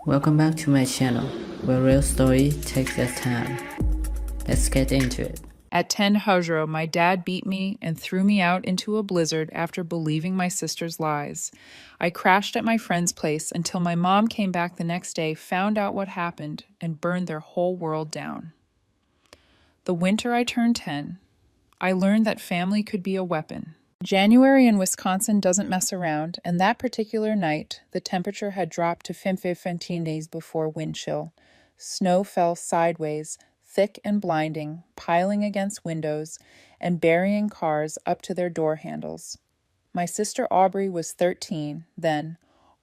Welcome back to my channel, where real story takes its time. Let's get into it. At 10 Hujro, my dad beat me and threw me out into a blizzard after believing my sister's lies. I crashed at my friend's place until my mom came back the next day, found out what happened, and burned their whole world down. The winter I turned 10, I learned that family could be a weapon. January in Wisconsin doesn't mess around, and that particular night, the temperature had dropped to 15 days before wind chill. Snow fell sideways, thick and blinding, piling against windows and burying cars up to their door handles. My sister Aubrey was 13 then,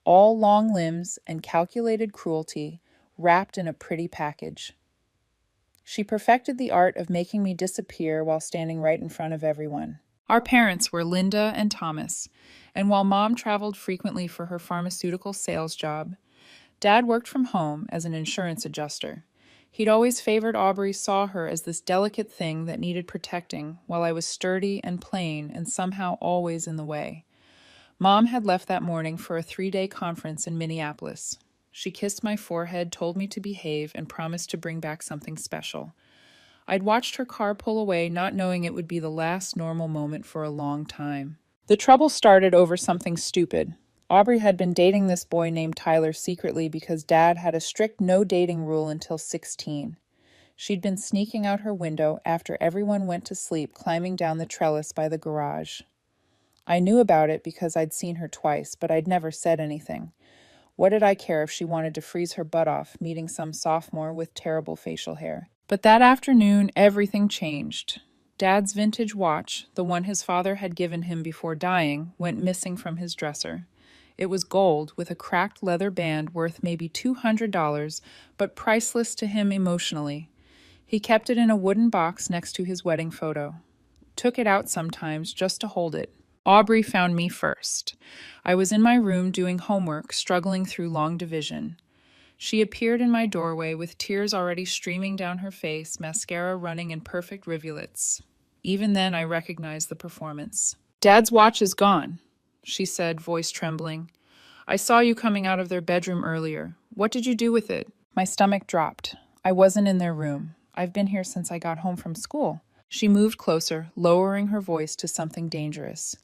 all long limbs and calculated cruelty wrapped in a pretty package. She perfected the art of making me disappear while standing right in front of everyone. Our parents were Linda and Thomas, and while Mom traveled frequently for her pharmaceutical sales job, Dad worked from home as an insurance adjuster. He'd always favored Aubrey, saw her as this delicate thing that needed protecting, while I was sturdy and plain and somehow always in the way. Mom had left that morning for a 3-day conference in Minneapolis. She kissed my forehead, told me to behave, and promised to bring back something special. I'd watched her car pull away, not knowing it would be the last normal moment for a long time. The trouble started over something stupid. Aubrey had been dating this boy named Tyler secretly because Dad had a strict no-dating rule until 16. She'd been sneaking out her window after everyone went to sleep, climbing down the trellis by the garage. I knew about it because I'd seen her twice, but I'd never said anything. What did I care if she wanted to freeze her butt off, meeting some sophomore with terrible facial hair? But that afternoon, everything changed. Dad's vintage watch, the one his father had given him before dying, went missing from his dresser. It was gold with a cracked leather band worth maybe $200, but priceless to him emotionally. He kept it in a wooden box next to his wedding photo. Took it out sometimes just to hold it. Aubrey found me first. I was in my room doing homework, struggling through long division. She appeared in my doorway with tears already streaming down her face, mascara running in perfect rivulets. Even then, I recognized the performance. "Dad's watch is gone," she said, voice trembling. "I saw you coming out of their bedroom earlier. What did you do with it?" My stomach dropped. I wasn't in their room. I've been here since I got home from school. She moved closer, lowering her voice to something dangerous.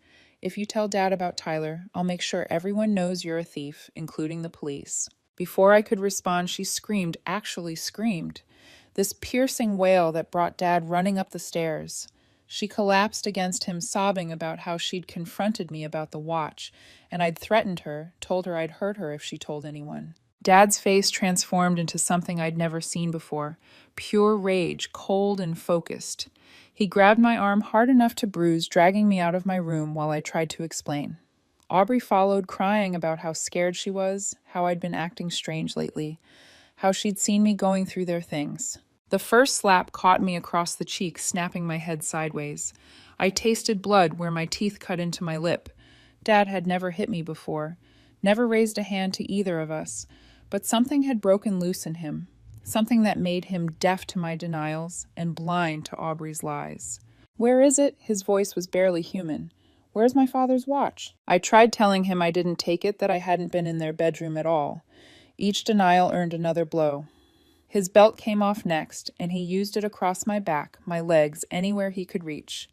"If you tell Dad about Tyler, I'll make sure everyone knows you're a thief, including the police." Before I could respond, she screamed, actually screamed. This piercing wail that brought Dad running up the stairs. She collapsed against him, sobbing about how she'd confronted me about the watch, and I'd threatened her, told her I'd hurt her if she told anyone. Dad's face transformed into something I'd never seen before, pure rage, cold and focused. He grabbed my arm hard enough to bruise, dragging me out of my room while I tried to explain. Aubrey followed, crying about how scared she was, how I'd been acting strange lately, how she'd seen me going through their things. The first slap caught me across the cheek, snapping my head sideways. I tasted blood where my teeth cut into my lip. Dad had never hit me before, never raised a hand to either of us, but something had broken loose in him, something that made him deaf to my denials and blind to Aubrey's lies. "Where is it?" His voice was barely human. "Where's my father's watch?" I tried telling him I didn't take it, that I hadn't been in their bedroom at all. Each denial earned another blow. His belt came off next, and he used it across my back, my legs, anywhere he could reach.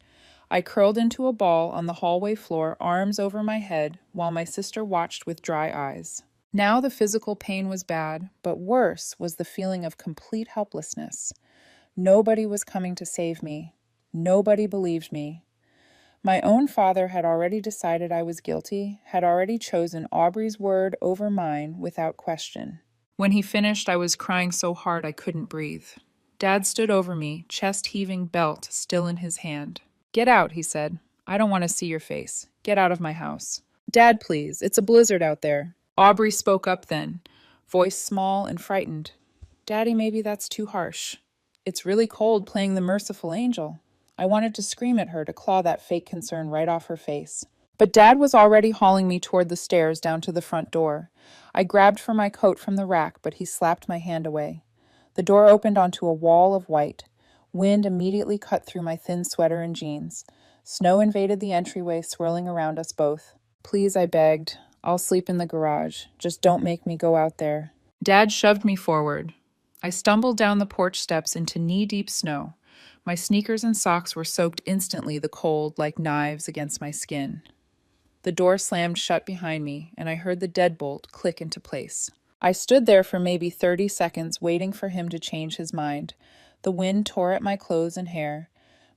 I curled into a ball on the hallway floor, arms over my head, while my sister watched with dry eyes. Now the physical pain was bad, but worse was the feeling of complete helplessness. Nobody was coming to save me. Nobody believed me. My own father had already decided I was guilty, had already chosen Aubrey's word over mine without question. When he finished, I was crying so hard I couldn't breathe. Dad stood over me, chest-heaving belt still in his hand. "Get out," he said. "I don't want to see your face. Get out of my house." "Dad, please. It's a blizzard out there." Aubrey spoke up then, voice small and frightened. "Daddy, maybe that's too harsh. It's really cold playing the merciful angel." I wanted to scream at her, to claw that fake concern right off her face. But Dad was already hauling me toward the stairs down to the front door. I grabbed for my coat from the rack, but he slapped my hand away. The door opened onto a wall of white. Wind immediately cut through my thin sweater and jeans. Snow invaded the entryway, swirling around us both. "Please," I begged. "I'll sleep in the garage. Just don't make me go out there." Dad shoved me forward. I stumbled down the porch steps into knee-deep snow. My sneakers and socks were soaked instantly, the cold like knives against my skin. The door slammed shut behind me, and I heard the deadbolt click into place. I stood there for maybe 30 seconds, waiting for him to change his mind. The wind tore at my clothes and hair.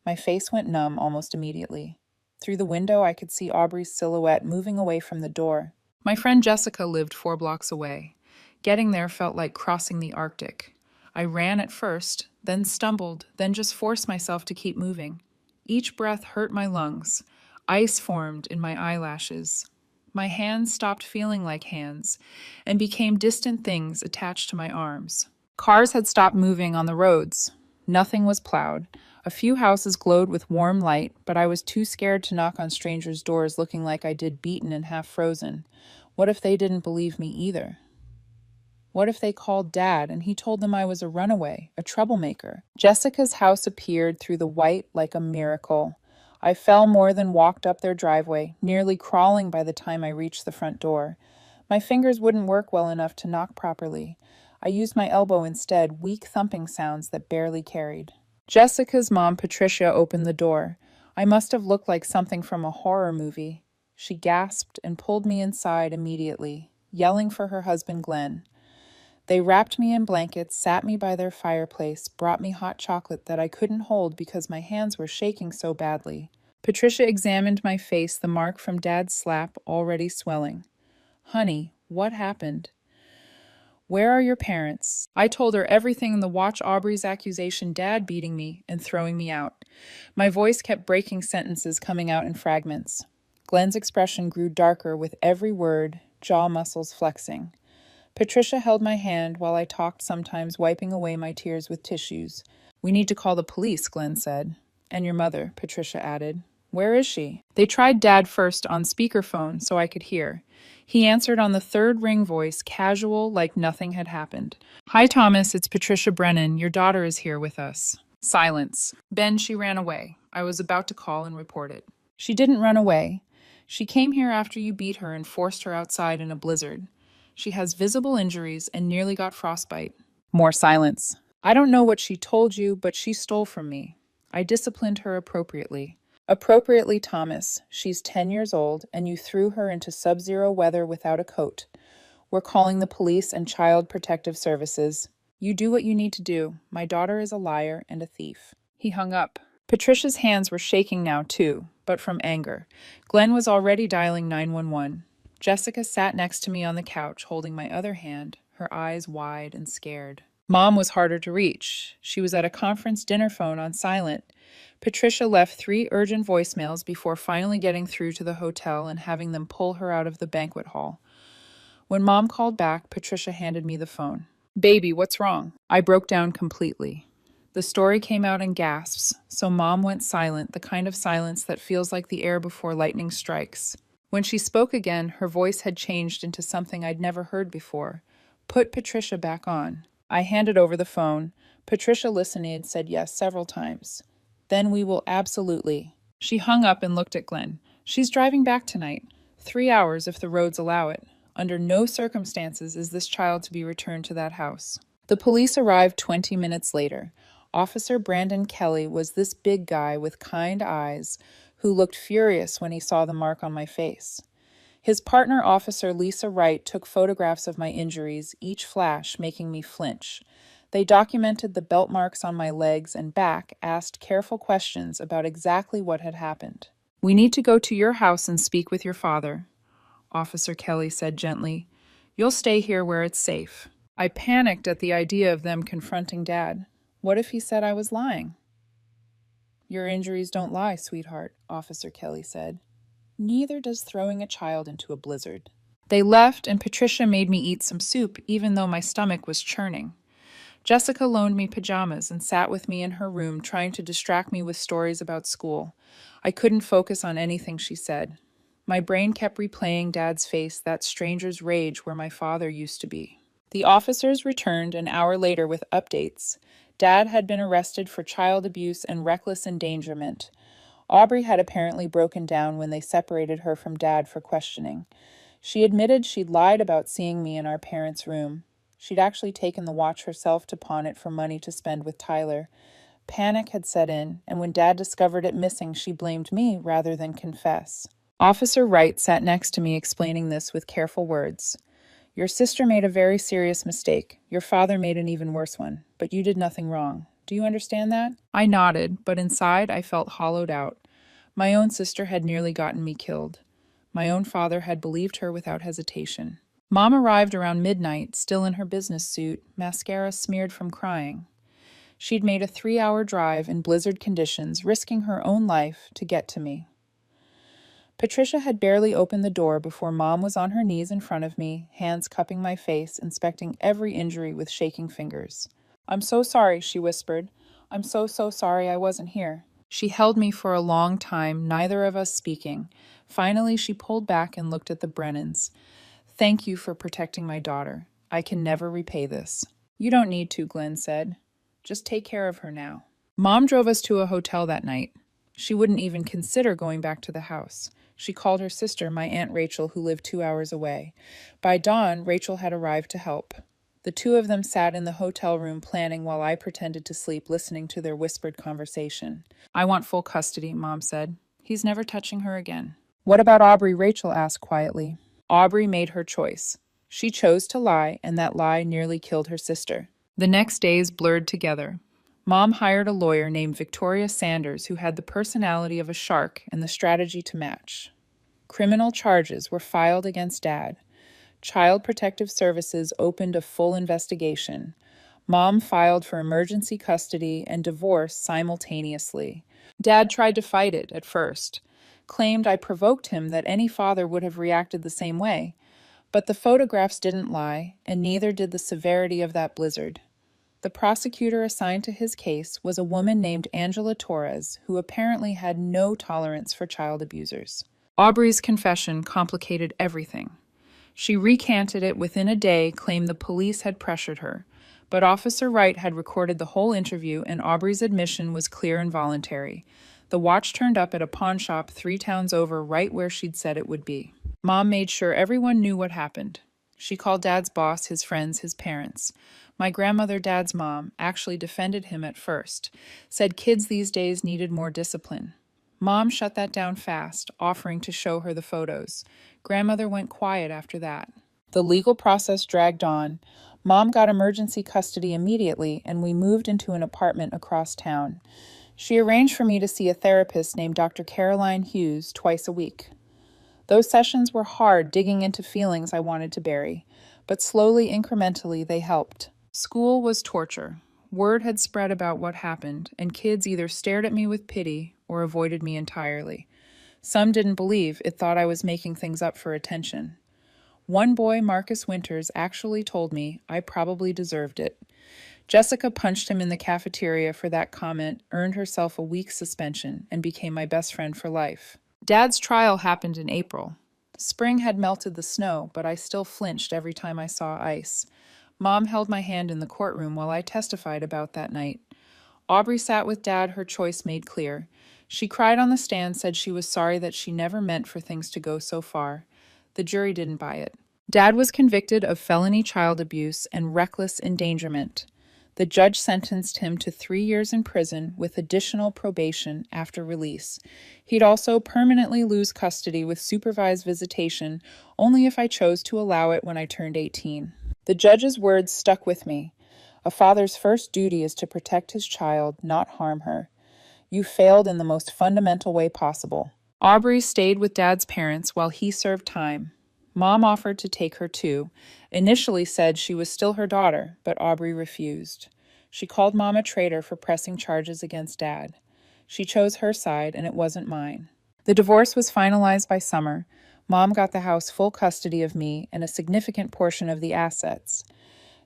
My face went numb almost immediately. Through the window, I could see Aubrey's silhouette moving away from the door. My friend Jessica lived 4 blocks away. Getting there felt like crossing the Arctic. I ran at first, then stumbled, then just forced myself to keep moving. Each breath hurt my lungs. Ice formed in my eyelashes. My hands stopped feeling like hands and became distant things attached to my arms. Cars had stopped moving on the roads. Nothing was plowed. A few houses glowed with warm light, but I was too scared to knock on strangers' doors looking like I did, beaten and half frozen. What if they didn't believe me either? What if they called Dad and he told them I was a runaway, a troublemaker? Jessica's house appeared through the white like a miracle. I fell more than walked up their driveway, nearly crawling by the time I reached the front door. My fingers wouldn't work well enough to knock properly. I used my elbow instead, weak thumping sounds that barely carried. Jessica's mom, Patricia, opened the door. I must have looked like something from a horror movie. She gasped and pulled me inside immediately, yelling for her husband, Glenn. They wrapped me in blankets, sat me by their fireplace, brought me hot chocolate that I couldn't hold because my hands were shaking so badly. Patricia examined my face, the mark from Dad's slap already swelling. Honey, what happened? Where are your parents? I told her everything in the watch Aubrey's accusation, Dad beating me and throwing me out. My voice kept breaking, sentences coming out in fragments. Glenn's expression grew darker with every word, jaw muscles flexing. Patricia held my hand while I talked, sometimes wiping away my tears with tissues. We need to call the police, Glenn said. And your mother, Patricia added. Where is she? They tried Dad first on speakerphone so I could hear. He answered on the third ring voice, casual, like nothing had happened. Hi, Thomas, it's Patricia Brennan. Your daughter is here with us. Silence. Ben, she ran away. I was about to call and report it. She didn't run away. She came here after you beat her and forced her outside in a blizzard. She has visible injuries and nearly got frostbite. More silence. I don't know what she told you, but she stole from me. I disciplined her appropriately. Appropriately, Thomas. She's 10 years old, and you threw her into sub-zero weather without a coat. We're calling the police and Child Protective Services. You do what you need to do. My daughter is a liar and a thief. He hung up. Patricia's hands were shaking now, too, but from anger. Glenn was already dialing 911. Jessica sat next to me on the couch, holding my other hand, her eyes wide and scared. Mom was harder to reach. She was at a conference dinner phone on silent. Patricia left 3 urgent voicemails before finally getting through to the hotel and having them pull her out of the banquet hall. When Mom called back, Patricia handed me the phone. Baby, what's wrong? I broke down completely. The story came out in gasps, so Mom went silent, the kind of silence that feels like the air before lightning strikes. When she spoke again, her voice had changed into something I'd never heard before. Put Patricia back on. I handed over the phone. Patricia listened and said yes several times. Then we will absolutely. She hung up and looked at Glenn. She's driving back tonight. 3 hours if the roads allow it. Under no circumstances is this child to be returned to that house. The police arrived 20 minutes later. Officer Brandon Kelly was this big guy with kind eyes who looked furious when he saw the mark on my face. His partner, Officer Lisa Wright, took photographs of my injuries, each flash making me flinch. They documented the belt marks on my legs and back, asked careful questions about exactly what had happened. We need to go to your house and speak with your father, Officer Kelly said gently. You'll stay here where it's safe. I panicked at the idea of them confronting Dad. What if he said I was lying? Your injuries don't lie, sweetheart, Officer Kelly said. Neither does throwing a child into a blizzard. They left, and Patricia made me eat some soup, even though my stomach was churning. Jessica loaned me pajamas and sat with me in her room, trying to distract me with stories about school. I couldn't focus on anything she said. My brain kept replaying Dad's face, that stranger's rage where my father used to be. The officers returned an hour later with updates. Dad had been arrested for child abuse and reckless endangerment. Aubrey had apparently broken down when they separated her from Dad for questioning. She admitted she'd lied about seeing me in our parents' room. She'd actually taken the watch herself to pawn it for money to spend with Tyler. Panic had set in, and when Dad discovered it missing, she blamed me rather than confess. Officer Wright sat next to me explaining this with careful words. Your sister made a very serious mistake. Your father made an even worse one, but you did nothing wrong. Do you understand that? I nodded, but inside I felt hollowed out. My own sister had nearly gotten me killed. My own father had believed her without hesitation. Mom arrived around midnight, still in her business suit, mascara smeared from crying. She'd made a 3-hour drive in blizzard conditions, risking her own life to get to me. Patricia had barely opened the door before Mom was on her knees in front of me, hands cupping my face, inspecting every injury with shaking fingers. I'm so sorry, she whispered. I'm so sorry I wasn't here. She held me for a long time, neither of us speaking. Finally, she pulled back and looked at the Brennans. Thank you for protecting my daughter. I can never repay this. You don't need to, Glenn said. Just take care of her now. Mom drove us to a hotel that night. She wouldn't even consider going back to the house. She called her sister, my Aunt Rachel, who lived 2 hours away. By dawn, Rachel had arrived to help. The two of them sat in the hotel room planning while I pretended to sleep, listening to their whispered conversation. I want full custody, Mom said. He's never touching her again. What about Aubrey? Rachel asked quietly. Aubrey made her choice. She chose to lie, and that lie nearly killed her sister. The next days blurred together. Mom hired a lawyer named Victoria Sanders who had the personality of a shark and the strategy to match. Criminal charges were filed against Dad. Child Protective Services opened a full investigation. Mom filed for emergency custody and divorce simultaneously. Dad tried to fight it at first, claimed I provoked him, that any father would have reacted the same way. But the photographs didn't lie, and neither did the severity of that blizzard. The prosecutor assigned to his case was a woman named Angela Torres, who apparently had no tolerance for child abusers. Aubrey's confession complicated everything. She recanted it within a day, claimed the police had pressured her. But Officer Wright had recorded the whole interview, and Aubrey's admission was clear and voluntary. The watch turned up at a pawn shop 3 towns over, right where she'd said it would be. Mom made sure everyone knew what happened. She called Dad's boss, his friends, his parents. My grandmother, Dad's mom, actually defended him at first, said kids these days needed more discipline. Mom shut that down fast, offering to show her the photos. Grandmother went quiet after that. The legal process dragged on. Mom got emergency custody immediately, and we moved into an apartment across town. She arranged for me to see a therapist named Dr. Caroline Hughes twice a week. Those sessions were hard, digging into feelings I wanted to bury, but slowly, incrementally, they helped. School was torture. Word had spread about what happened, and kids either stared at me with pity or avoided me entirely. Some didn't believe it, thought I was making things up for attention. One boy, Marcus Winters, actually told me I probably deserved it. Jessica punched him in the cafeteria for that comment, earned herself a week's suspension, and became my best friend for life. Dad's trial happened in April. Spring had melted the snow, but I still flinched every time I saw ice. Mom held my hand in the courtroom while I testified about that night. Aubrey sat with Dad, her choice made clear. She cried on the stand, said she was sorry that she never meant for things to go so far. The jury didn't buy it. Dad was convicted of felony child abuse and reckless endangerment. The judge sentenced him to 3 years in prison with additional probation after release. He'd also permanently lose custody with supervised visitation only if I chose to allow it when I turned 18. The judge's words stuck with me. A father's first duty is to protect his child, not harm her. You failed in the most fundamental way possible. Aubrey stayed with Dad's parents while he served time. Mom offered to take her too. Initially said she was still her daughter, but Aubrey refused. She called Mom a traitor for pressing charges against Dad. She chose her side, and it wasn't mine. The divorce was finalized by summer. Mom got the house full custody of me and a significant portion of the assets.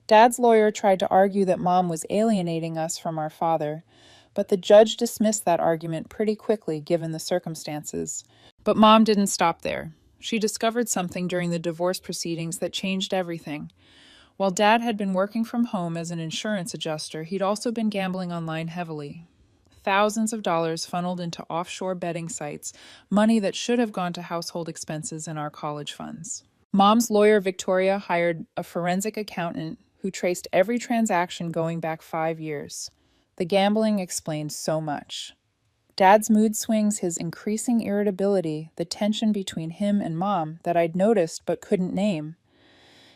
Dad's lawyer tried to argue that Mom was alienating us from our father, but the judge dismissed that argument pretty quickly given the circumstances. But Mom didn't stop there. She discovered something during the divorce proceedings that changed everything. While Dad had been working from home as an insurance adjuster, he'd also been gambling online heavily. Thousands of dollars funneled into offshore betting sites, money that should have gone to household expenses and our college funds. Mom's lawyer, Victoria, hired a forensic accountant who traced every transaction going back 5 years. The gambling explained so much. Dad's mood swings, his increasing irritability, the tension between him and Mom that I'd noticed but couldn't name.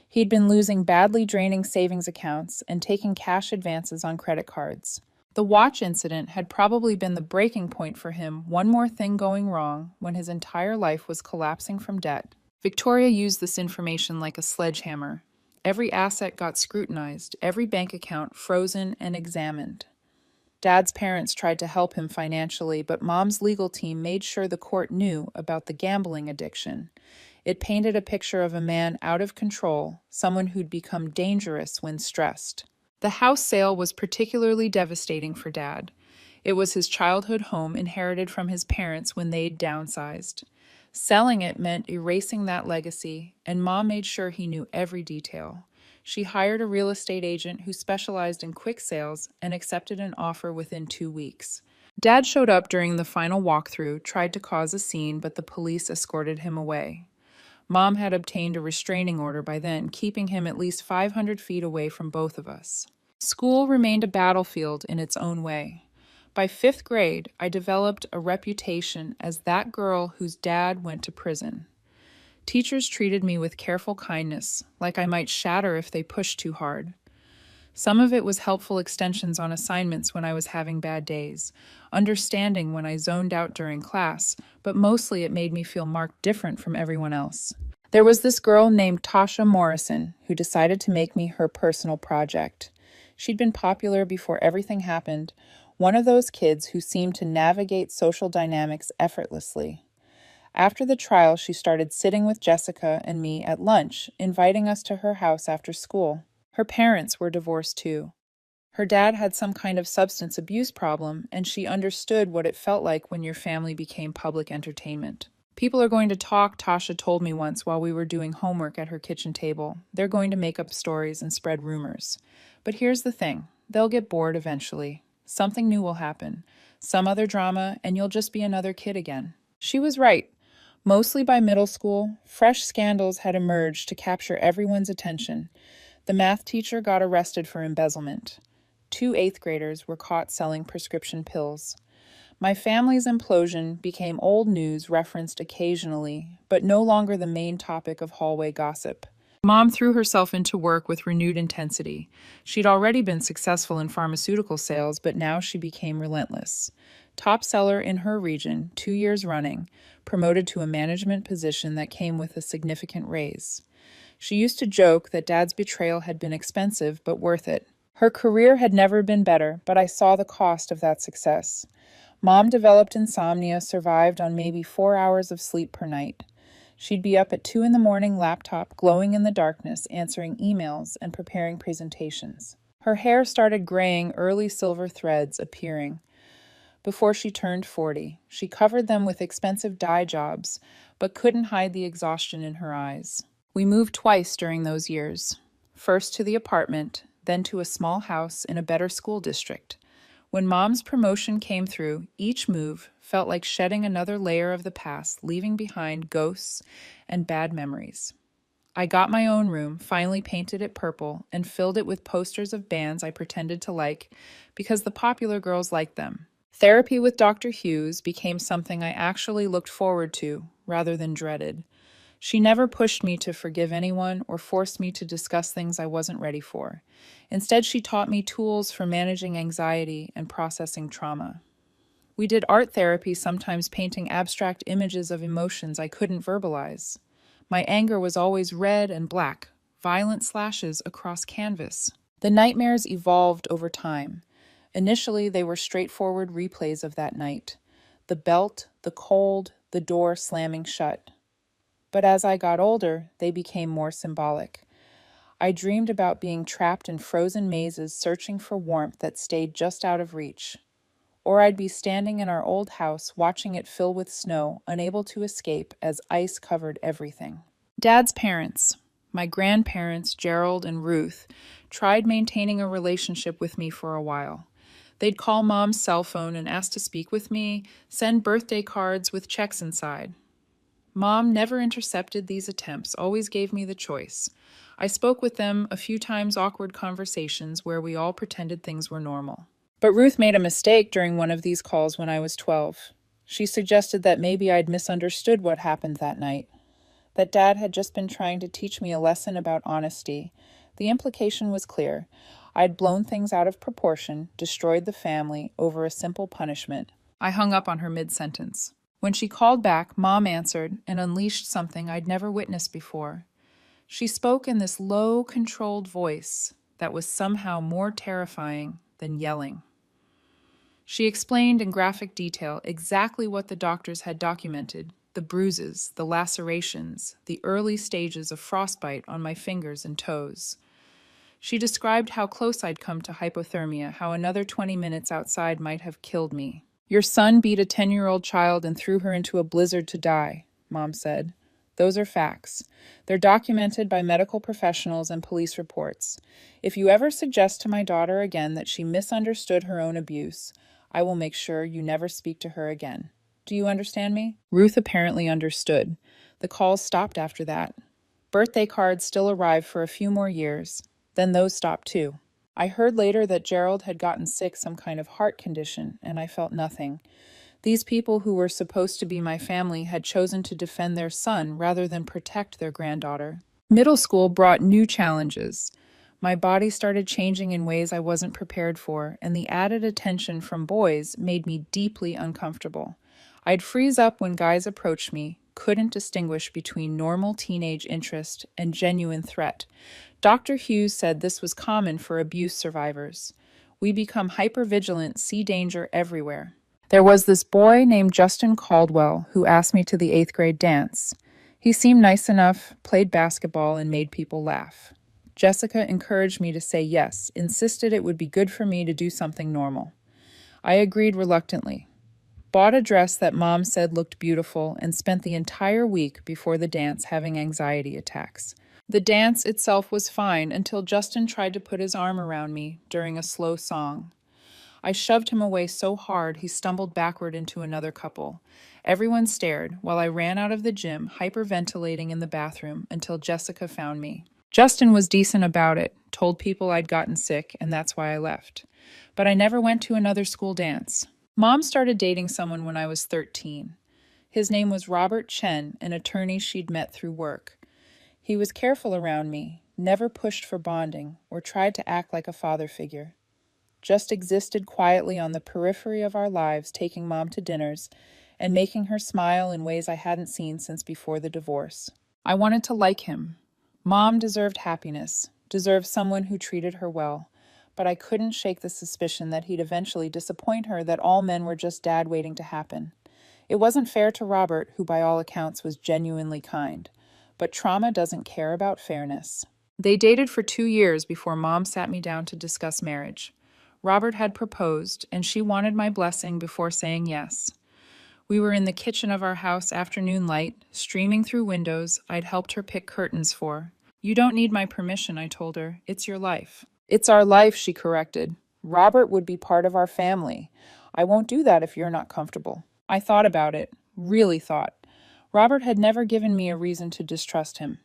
He'd been losing badly draining savings accounts and taking cash advances on credit cards. The watch incident had probably been the breaking point for him, one more thing going wrong when his entire life was collapsing from debt. Victoria used this information like a sledgehammer. Every asset got scrutinized, every bank account frozen and examined. Dad's parents tried to help him financially, but Mom's legal team made sure the court knew about the gambling addiction. It painted a picture of a man out of control, someone who'd become dangerous when stressed. The house sale was particularly devastating for Dad. It was his childhood home inherited from his parents when they'd downsized. Selling it meant erasing that legacy, and Mom made sure he knew every detail. She hired a real estate agent who specialized in quick sales and accepted an offer within 2 weeks. Dad showed up during the final walkthrough, tried to cause a scene, but the police escorted him away. Mom had obtained a restraining order by then, keeping him at least 500 feet away from both of us. School remained a battlefield in its own way. By 5th grade, I developed a reputation as that girl whose dad went to prison. Teachers treated me with careful kindness, like I might shatter if they pushed too hard. Some of it was helpful extensions on assignments when I was having bad days, understanding when I zoned out during class, but mostly it made me feel marked different from everyone else. There was this girl named Tasha Morrison who decided to make me her personal project. She'd been popular before everything happened, one of those kids who seemed to navigate social dynamics effortlessly. After the trial, she started sitting with Jessica and me at lunch, inviting us to her house after school. Her parents were divorced too. Her dad had some kind of substance abuse problem, and she understood what it felt like when your family became public entertainment. People are going to talk, Tasha told me once while we were doing homework at her kitchen table. They're going to make up stories and spread rumors. But here's the thing, they'll get bored eventually. Something new will happen, some other drama, and you'll just be another kid again. She was right. Mostly by middle school, fresh scandals had emerged to capture everyone's attention. The math teacher got arrested for embezzlement. 2 8th graders were caught selling prescription pills. My family's implosion became old news referenced occasionally, but no longer the main topic of hallway gossip. Mom threw herself into work with renewed intensity. She'd already been successful in pharmaceutical sales, but now she became relentless. Top seller in her region, 2 years running, promoted to a management position that came with a significant raise. She used to joke that Dad's betrayal had been expensive, but worth it. Her career had never been better, but I saw the cost of that success. Mom developed insomnia, survived on maybe 4 hours of sleep per night. She'd be up at 2 a.m, laptop glowing in the darkness, answering emails and preparing presentations. Her hair started graying, early silver threads appearing. Before she turned 40, she covered them with expensive dye jobs, but couldn't hide the exhaustion in her eyes. We moved twice during those years. First to the apartment, then to a small house in a better school district. When Mom's promotion came through, each move felt like shedding another layer of the past, leaving behind ghosts and bad memories. I got my own room, finally painted it purple, and filled it with posters of bands I pretended to like because the popular girls liked them. Therapy with Dr. Hughes became something I actually looked forward to rather than dreaded. She never pushed me to forgive anyone or forced me to discuss things I wasn't ready for. Instead, she taught me tools for managing anxiety and processing trauma. We did art therapy, sometimes painting abstract images of emotions I couldn't verbalize. My anger was always red and black, violent slashes across canvas. The nightmares evolved over time. Initially, they were straightforward replays of that night. The belt, the cold, the door slamming shut. But as I got older, they became more symbolic. I dreamed about being trapped in frozen mazes searching for warmth that stayed just out of reach. Or I'd be standing in our old house watching it fill with snow, unable to escape as ice covered everything. Dad's parents, my grandparents, Gerald and Ruth, tried maintaining a relationship with me for a while. They'd call Mom's cell phone and ask to speak with me, send birthday cards with checks inside. Mom never intercepted these attempts, always gave me the choice. I spoke with them a few times, awkward conversations where we all pretended things were normal. But Ruth made a mistake during one of these calls when I was 12. She suggested that maybe I'd misunderstood what happened that night, that Dad had just been trying to teach me a lesson about honesty. The implication was clear. I'd blown things out of proportion, destroyed the family over a simple punishment. I hung up on her mid-sentence. When she called back, Mom answered and unleashed something I'd never witnessed before. She spoke in this low, controlled voice that was somehow more terrifying than yelling. She explained in graphic detail exactly what the doctors had documented: the bruises, the lacerations, the early stages of frostbite on my fingers and toes. She described how close I'd come to hypothermia, how another 20 minutes outside might have killed me. "Your son beat a 10-year-old child and threw her into a blizzard to die," Mom said. "Those are facts. They're documented by medical professionals and police reports. If you ever suggest to my daughter again that she misunderstood her own abuse, I will make sure you never speak to her again. Do you understand me?" Ruth apparently understood. The calls stopped after that. Birthday cards still arrived for a few more years. Then those stopped too. I heard later that Gerald had gotten sick, some kind of heart condition, and I felt nothing. These people who were supposed to be my family had chosen to defend their son rather than protect their granddaughter. Middle school brought new challenges. My body started changing in ways I wasn't prepared for, and the added attention from boys made me deeply uncomfortable. I'd freeze up when guys approached me, couldn't distinguish between normal teenage interest and genuine threat. Dr. Hughes said this was common for abuse survivors. We become hypervigilant, see danger everywhere. There was this boy named Justin Caldwell who asked me to the 8th grade dance. He seemed nice enough, played basketball, and made people laugh. Jessica encouraged me to say yes, insisted it would be good for me to do something normal. I agreed reluctantly. Bought a dress that Mom said looked beautiful and spent the entire week before the dance having anxiety attacks. The dance itself was fine until Justin tried to put his arm around me during a slow song. I shoved him away so hard he stumbled backward into another couple. Everyone stared while I ran out of the gym, hyperventilating in the bathroom until Jessica found me. Justin was decent about it, told people I'd gotten sick, and that's why I left. But I never went to another school dance. Mom started dating someone when I was 13. His name was Robert Chen, an attorney she'd met through work. He was careful around me, never pushed for bonding, or tried to act like a father figure. Just existed quietly on the periphery of our lives, taking Mom to dinners and making her smile in ways I hadn't seen since before the divorce. I wanted to like him. Mom deserved happiness, deserved someone who treated her well, but I couldn't shake the suspicion that he'd eventually disappoint her, that all men were just Dad waiting to happen. It wasn't fair to Robert, who by all accounts was genuinely kind, but trauma doesn't care about fairness. They dated for 2 years before Mom sat me down to discuss marriage. Robert had proposed, and she wanted my blessing before saying yes. We were in the kitchen of our house, afternoon light, streaming through windows I'd helped her pick curtains for. "You don't need my permission," I told her. "It's your life." "It's our life," she corrected. "Robert would be part of our family. I won't do that if you're not comfortable." I thought about it, really thought. Robert had never given me a reason to distrust him.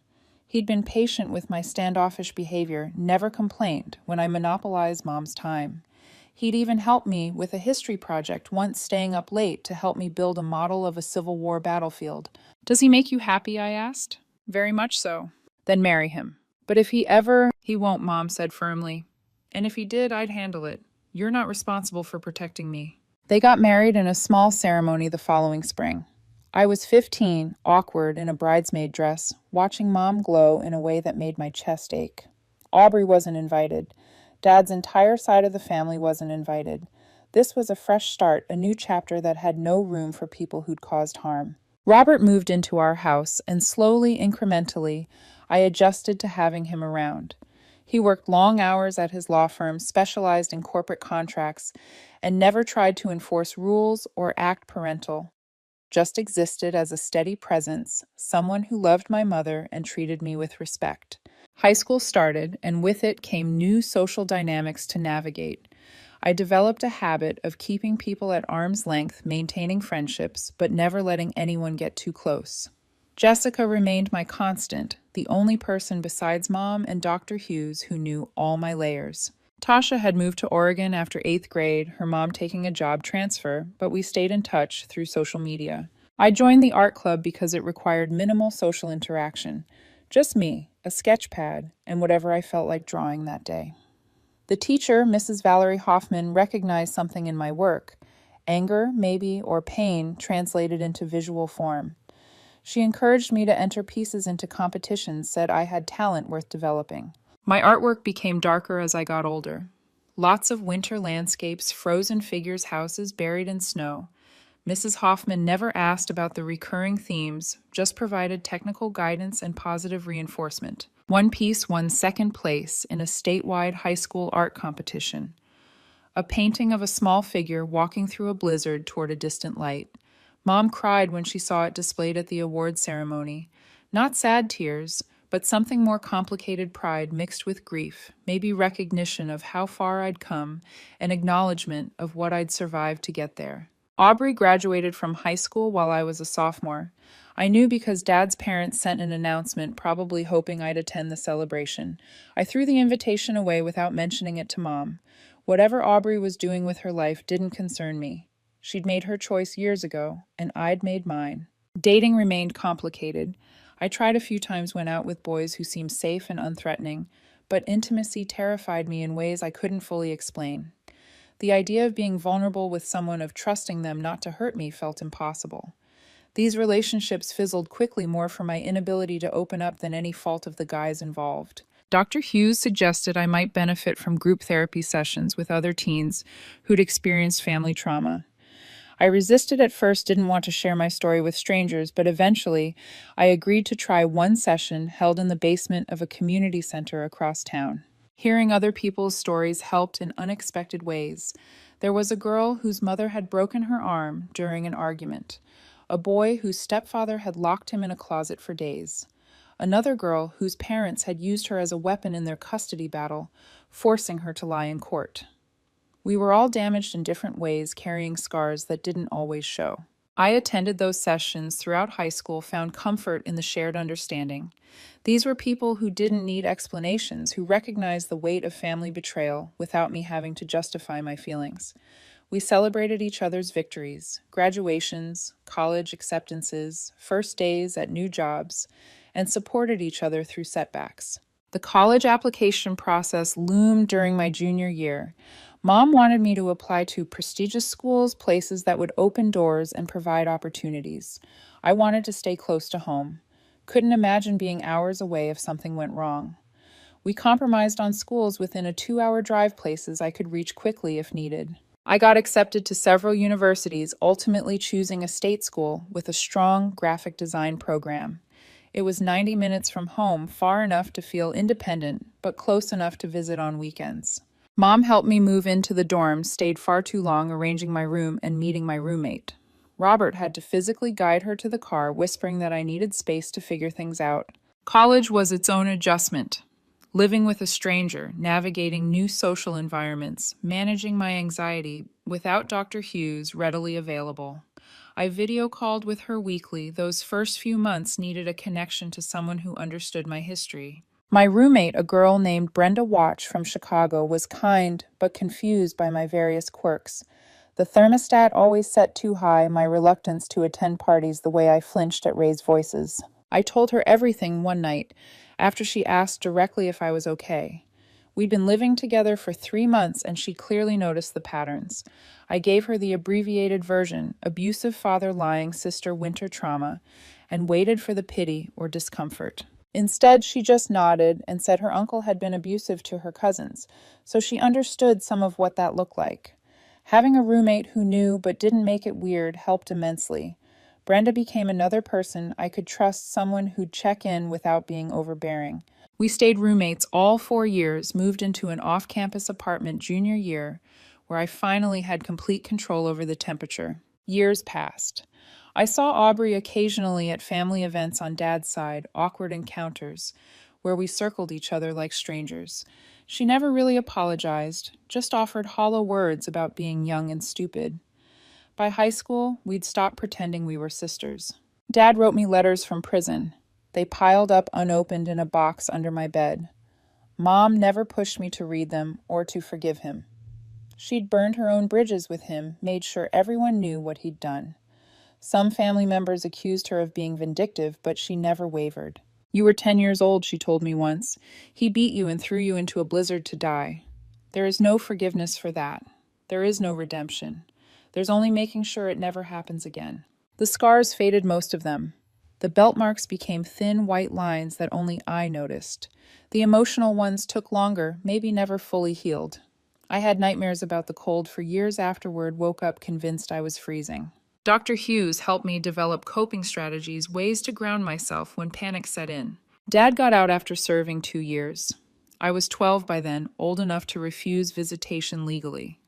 He'd been patient with my standoffish behavior, never complained when I monopolized Mom's time. He'd even helped me with a history project, once staying up late to help me build a model of a Civil War battlefield. "Does he make you happy?" I asked. "Very much so." "Then marry him." "But if he ever—" "He won't," Mom said firmly. "And if he did, I'd handle it. You're not responsible for protecting me." They got married in a small ceremony the following spring. I was 15, awkward in a bridesmaid dress, watching Mom glow in a way that made my chest ache. Aubrey wasn't invited. Dad's entire side of the family wasn't invited. This was a fresh start, a new chapter that had no room for people who'd caused harm. Robert moved into our house, and slowly, incrementally, I adjusted to having him around. He worked long hours at his law firm, specialized in corporate contracts, and never tried to enforce rules or act parental. Just existed as a steady presence, someone who loved my mother and treated me with respect. High school started, and with it came new social dynamics to navigate. I developed a habit of keeping people at arm's length, maintaining friendships, but never letting anyone get too close. Jessica remained my constant, the only person besides Mom and Dr. Hughes who knew all my layers. Tasha had moved to Oregon after 8th grade, her mom taking a job transfer, but we stayed in touch through social media. I joined the art club because it required minimal social interaction. Just me, a sketch pad, and whatever I felt like drawing that day. The teacher, Mrs. Valerie Hoffman, recognized something in my work. Anger, maybe, or pain translated into visual form. She encouraged me to enter pieces into competitions, said I had talent worth developing. My artwork became darker as I got older. Lots of winter landscapes, frozen figures, houses buried in snow. Mrs. Hoffman never asked about the recurring themes, just provided technical guidance and positive reinforcement. One piece won second place in a statewide high school art competition. A painting of a small figure walking through a blizzard toward a distant light. Mom cried when she saw it displayed at the award ceremony. Not sad tears, but something more complicated pride mixed with grief, maybe recognition of how far I'd come, and acknowledgement of what I'd survived to get there. Aubrey graduated from high school while I was a sophomore. I knew because Dad's parents sent an announcement, probably hoping I'd attend the celebration. I threw the invitation away without mentioning it to Mom. Whatever Aubrey was doing with her life didn't concern me. She'd made her choice years ago, and I'd made mine. Dating remained complicated. I tried a few times, went out with boys who seemed safe and unthreatening, but intimacy terrified me in ways I couldn't fully explain. The idea of being vulnerable with someone, of trusting them not to hurt me, felt impossible. These relationships fizzled quickly, more for my inability to open up than any fault of the guys involved. Dr. Hughes suggested I might benefit from group therapy sessions with other teens who'd experienced family trauma. I resisted at first, didn't want to share my story with strangers, but eventually I agreed to try one session held in the basement of a community center across town. Hearing other people's stories helped in unexpected ways. There was a girl whose mother had broken her arm during an argument, a boy whose stepfather had locked him in a closet for days, another girl whose parents had used her as a weapon in their custody battle, forcing her to lie in court. We were all damaged in different ways, carrying scars that didn't always show. I attended those sessions throughout high school, found comfort in the shared understanding. These were people who didn't need explanations, who recognized the weight of family betrayal without me having to justify my feelings. We celebrated each other's victories, graduations, college acceptances, first days at new jobs, and supported each other through setbacks. The college application process loomed during my junior year. Mom wanted me to apply to prestigious schools, places that would open doors and provide opportunities. I wanted to stay close to home. Couldn't imagine being hours away if something went wrong. We compromised on schools within a 2-hour drive, places I could reach quickly if needed. I got accepted to several universities, ultimately choosing a state school with a strong graphic design program. It was 90 minutes from home, far enough to feel independent, but close enough to visit on weekends. Mom helped me move into the dorms, stayed far too long arranging my room and meeting my roommate. Robert had to physically guide her to the car, whispering that I needed space to figure things out. College was its own adjustment. Living with a stranger, navigating new social environments, managing my anxiety without Dr. Hughes readily available. I video called with her weekly. Those first few months needed a connection to someone who understood my history. My roommate, a girl named Brenda Watch from Chicago, was kind but confused by my various quirks. The thermostat always set too high, my reluctance to attend parties, the way I flinched at raised voices. I told her everything one night, after she asked directly if I was okay. We'd been living together for 3 months, and she clearly noticed the patterns. I gave her the abbreviated version: abusive father lying, sister winter trauma, and waited for the pity or discomfort. Instead, she just nodded and said her uncle had been abusive to her cousins, so she understood some of what that looked like. Having a roommate who knew but didn't make it weird helped immensely. Brenda became another person I could trust, someone who'd check in without being overbearing. We stayed roommates all 4 years, moved into an off-campus apartment junior year, where I finally had complete control over the temperature. Years passed. I saw Aubrey occasionally at family events on Dad's side, awkward encounters, where we circled each other like strangers. She never really apologized, just offered hollow words about being young and stupid. By high school, we'd stopped pretending we were sisters. Dad wrote me letters from prison. They piled up unopened in a box under my bed. Mom never pushed me to read them or to forgive him. She'd burned her own bridges with him, made sure everyone knew what he'd done. Some family members accused her of being vindictive, but she never wavered. "You were 10 years old," she told me once. "He beat you and threw you into a blizzard to die." There is no forgiveness for that. There is no redemption. There's only making sure it never happens again. The scars faded, most of them. The belt marks became thin white lines that only I noticed. The emotional ones took longer, maybe never fully healed. I had nightmares about the cold for years afterward, woke up convinced I was freezing. Dr. Hughes helped me develop coping strategies, ways to ground myself when panic set in. Dad got out after serving 2 years. I was 12 by then, old enough to refuse visitation legally.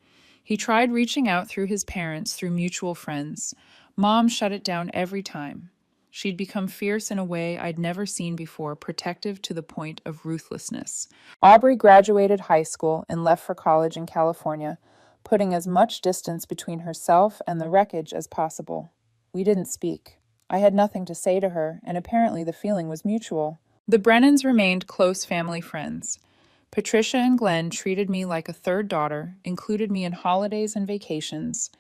He tried reaching out through his parents, through mutual friends. Mom shut it down every time. She'd become fierce in a way I'd never seen before, protective to the point of ruthlessness. Aubrey graduated high school and left for college in California, putting as much distance between herself and the wreckage as possible. We didn't speak. I had nothing to say to her, and apparently the feeling was mutual. The Brennans remained close family friends. Patricia and Glenn treated me like a third daughter, included me in holidays and vacations.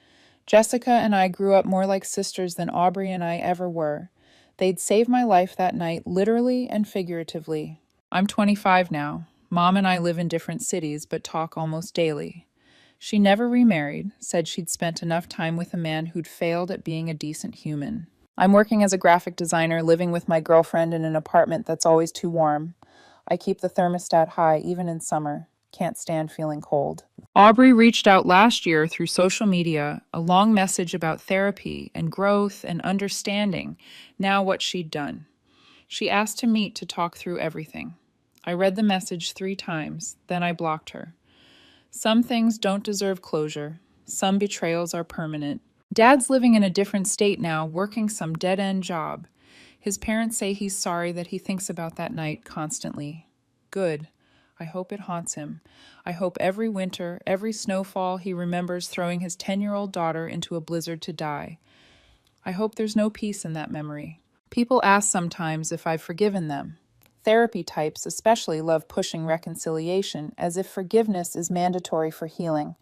Jessica and I grew up more like sisters than Aubrey and I ever were. They'd saved my life that night, literally and figuratively. I'm 25 now. Mom and I live in different cities, but talk almost daily. She never remarried, said she'd spent enough time with a man who'd failed at being a decent human. I'm working as a graphic designer, living with my girlfriend in an apartment that's always too warm. I keep the thermostat high, even in summer. Can't stand feeling cold. Aubrey reached out last year through social media, a long message about therapy and growth and understanding, now what she'd done. She asked to meet to talk through everything. I read the message 3 times, then I blocked her. Some things don't deserve closure. Some betrayals are permanent. Dad's living in a different state now, working some dead-end job. His parents say he's sorry that he thinks about that night constantly. Good. I hope it haunts him. I hope every winter, every snowfall, he remembers throwing his 10-year-old daughter into a blizzard to die. I hope there's no peace in that memory. People ask sometimes if I've forgiven them. Therapy types especially love pushing reconciliation, as if forgiveness is mandatory for healing.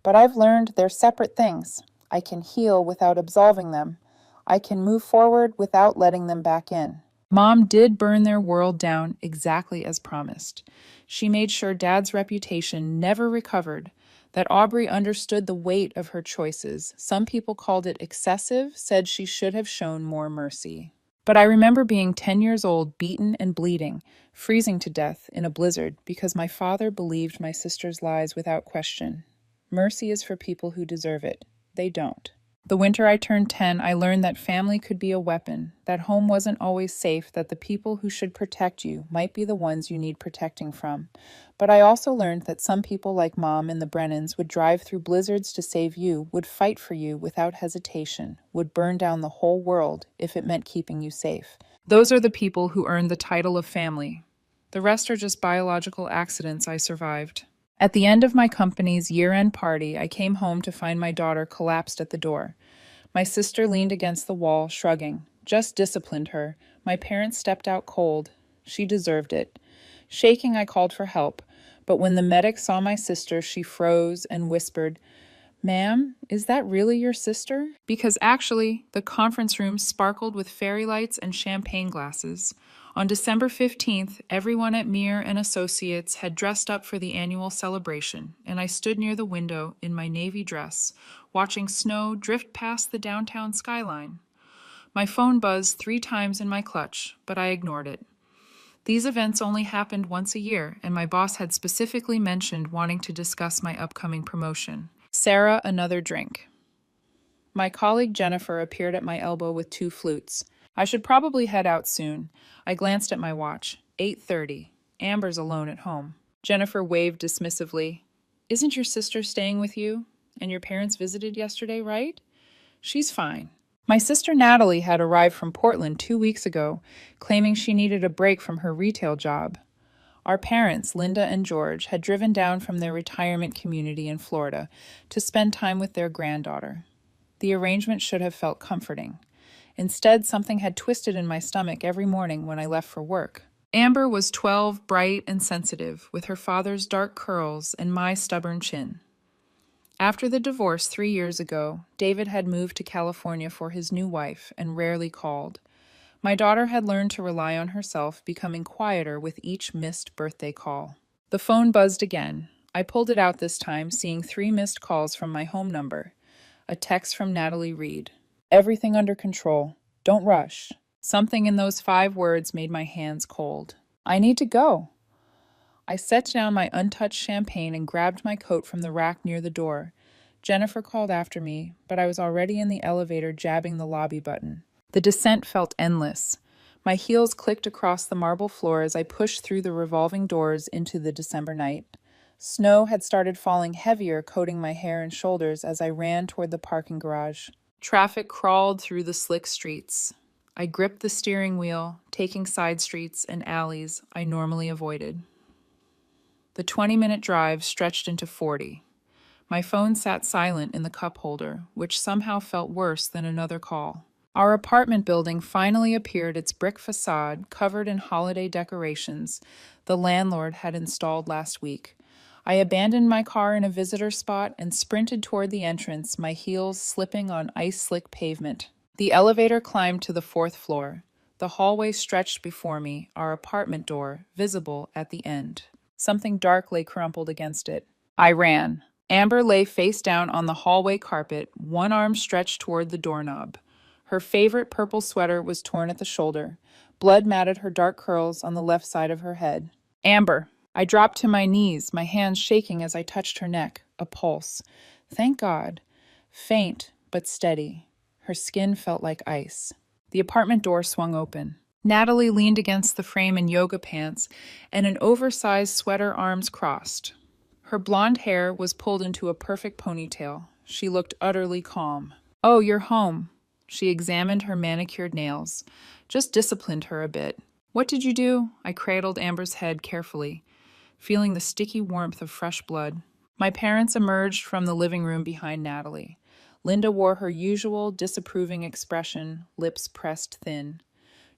But I've learned they're separate things. I can heal without absolving them. I can move forward without letting them back in. Mom did burn their world down exactly as promised. She made sure Dad's reputation never recovered, that Aubrey understood the weight of her choices. Some people called it excessive, said she should have shown more mercy. But I remember being 10 years old, beaten and bleeding, freezing to death in a blizzard because my father believed my sister's lies without question. Mercy is for people who deserve it. They don't. The winter I turned 10, I learned that family could be a weapon, that home wasn't always safe, that the people who should protect you might be the ones you need protecting from. But I also learned that some people like Mom and the Brennans would drive through blizzards to save you, would fight for you without hesitation, would burn down the whole world if it meant keeping you safe. Those are the people who earned the title of family. The rest are just biological accidents I survived. At the end of my company's year-end party, I came home to find my daughter collapsed at the door. My sister leaned against the wall, shrugging. Just disciplined her. My parents stepped out cold. She deserved it. Shaking, I called for help. But when the medic saw my sister, she froze and whispered, "Ma'am, is that really your sister?" Because actually, the conference room sparkled with fairy lights and champagne glasses. On December 15th, everyone at Mir and Associates had dressed up for the annual celebration, and I stood near the window in my navy dress, watching snow drift past the downtown skyline. My phone buzzed 3 times in my clutch, but I ignored it. These events only happened once a year, and my boss had specifically mentioned wanting to discuss my upcoming promotion. Sarah, another drink. My colleague Jennifer appeared at my elbow with 2 flutes. I should probably head out soon. I glanced at my watch. 8:30. Amber's alone at home. Jennifer waved dismissively. "Isn't your sister staying with you? And your parents visited yesterday, right?" "She's fine." My sister Natalie had arrived from Portland 2 weeks ago, claiming she needed a break from her retail job. Our parents, Linda and George, had driven down from their retirement community in Florida to spend time with their granddaughter. The arrangement should have felt comforting. Instead, something had twisted in my stomach every morning when I left for work. Amber was 12, bright and sensitive, with her father's dark curls and my stubborn chin. After the divorce 3 years ago, David had moved to California for his new wife and rarely called. My daughter had learned to rely on herself, becoming quieter with each missed birthday call. The phone buzzed again. I pulled it out this time, seeing 3 missed calls from my home number. A text from Natalie Reed. Everything under control. Don't rush. Something in those 5 words made my hands cold. I need to go. I set down my untouched champagne and grabbed my coat from the rack near the door. Jennifer called after me, but I was already in the elevator jabbing the lobby button. The descent felt endless. My heels clicked across the marble floor as I pushed through the revolving doors into the December night. Snow had started falling heavier, coating my hair and shoulders as I ran toward the parking garage. Traffic crawled through the slick streets. I gripped the steering wheel, taking side streets and alleys I normally avoided. The 20-minute drive stretched into 40. My phone sat silent in the cup holder, which somehow felt worse than another call. Our apartment building finally appeared, its brick facade covered in holiday decorations the landlord had installed last week. I abandoned my car in a visitor spot and sprinted toward the entrance, my heels slipping on ice-slick pavement. The elevator climbed to the 4th floor. The hallway stretched before me, our apartment door visible at the end. Something dark lay crumpled against it. I ran. Amber lay face down on the hallway carpet, one arm stretched toward the doorknob. Her favorite purple sweater was torn at the shoulder. Blood matted her dark curls on the left side of her head. Amber! I dropped to my knees, my hands shaking as I touched her neck, a pulse. Thank God. Faint, but steady. Her skin felt like ice. The apartment door swung open. Natalie leaned against the frame in yoga pants and an oversized sweater, arms crossed. Her blonde hair was pulled into a perfect ponytail. She looked utterly calm. Oh, you're home. She examined her manicured nails. Just disciplined her a bit. What did you do? I cradled Amber's head carefully, feeling the sticky warmth of fresh blood. My parents emerged from the living room behind Natalie. Linda wore her usual disapproving expression, lips pressed thin.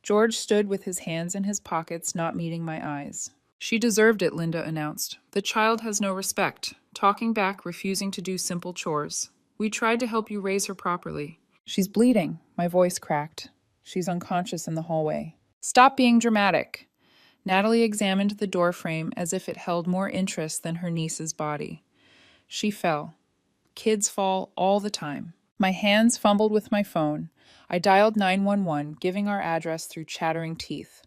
George stood with his hands in his pockets, not meeting my eyes. She deserved it, Linda announced. The child has no respect, talking back, refusing to do simple chores. We tried to help you raise her properly. She's bleeding. My voice cracked. She's unconscious in the hallway. Stop being dramatic. Natalie examined the doorframe as if it held more interest than her niece's body. She fell. Kids fall all the time. My hands fumbled with my phone. I dialed 911, giving our address through chattering teeth.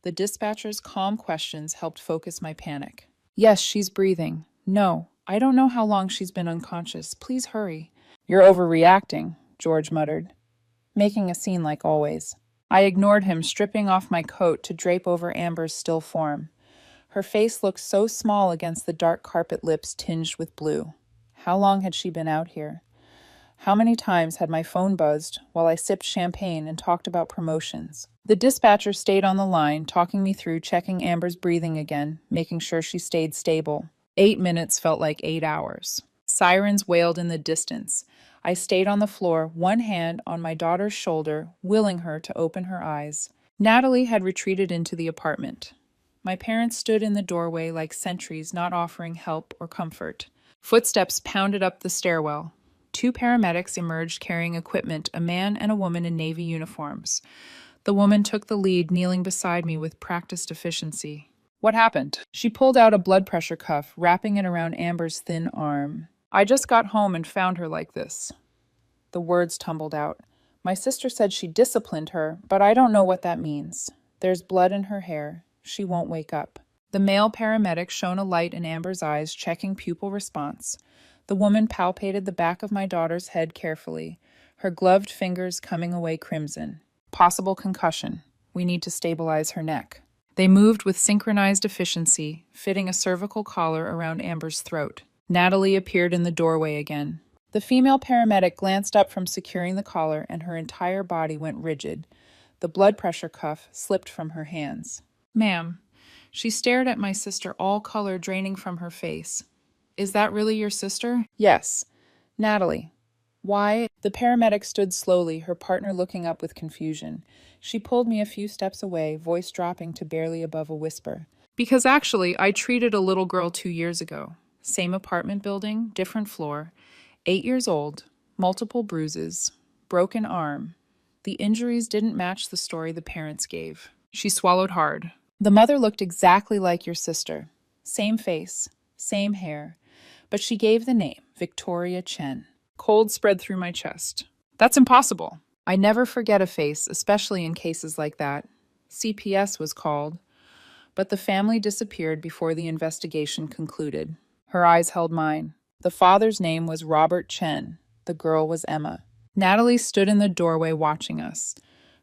The dispatcher's calm questions helped focus my panic. Yes, she's breathing. No, I don't know how long she's been unconscious. Please hurry. You're overreacting, George muttered, making a scene like always. I ignored him, stripping off my coat to drape over Amber's still form. Her face looked so small against the dark carpet, lips tinged with blue. How long had she been out here? How many times had my phone buzzed while I sipped champagne and talked about promotions? The dispatcher stayed on the line, talking me through, checking Amber's breathing again, making sure she stayed stable. 8 minutes felt like 8 hours. Sirens wailed in the distance. I stayed on the floor, one hand on my daughter's shoulder, willing her to open her eyes. Natalie had retreated into the apartment. My parents stood in the doorway like sentries, not offering help or comfort. Footsteps pounded up the stairwell. 2 paramedics emerged carrying equipment, a man and a woman in Navy uniforms. The woman took the lead, kneeling beside me with practiced efficiency. What happened? She pulled out a blood pressure cuff, wrapping it around Amber's thin arm. I just got home and found her like this. The words tumbled out. My sister said she disciplined her, but I don't know what that means. There's blood in her hair. She won't wake up. The male paramedic shone a light in Amber's eyes, checking pupil response. The woman palpated the back of my daughter's head carefully, her gloved fingers coming away crimson. Possible concussion. We need to stabilize her neck. They moved with synchronized efficiency, fitting a cervical collar around Amber's throat. Natalie appeared in the doorway again. The female paramedic glanced up from securing the collar, and her entire body went rigid. The blood pressure cuff slipped from her hands. Ma'am. She stared at my sister, all color draining from her face. Is that really your sister? Yes. Natalie. Why? The paramedic stood slowly, her partner looking up with confusion. She pulled me a few steps away, voice dropping to barely above a whisper. Because actually, I treated a little girl 2 years ago. Same apartment building, different floor. 8 years old, multiple bruises, broken arm. The injuries didn't match the story the parents gave. She swallowed hard. The mother looked exactly like your sister. Same face, same hair. But she gave the name, Victoria Chen. Cold spread through my chest. That's impossible. I never forget a face, especially in cases like that. CPS was called, but the family disappeared before the investigation concluded. Her eyes held mine. The father's name was Robert Chen. The girl was Emma. Natalie stood in the doorway watching us.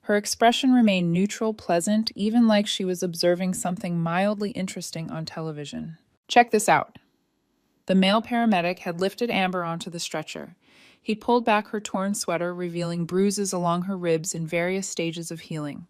Her expression remained neutral, pleasant, even like she was observing something mildly interesting on television. Check this out. The male paramedic had lifted Amber onto the stretcher. He pulled back her torn sweater, revealing bruises along her ribs in various stages of healing.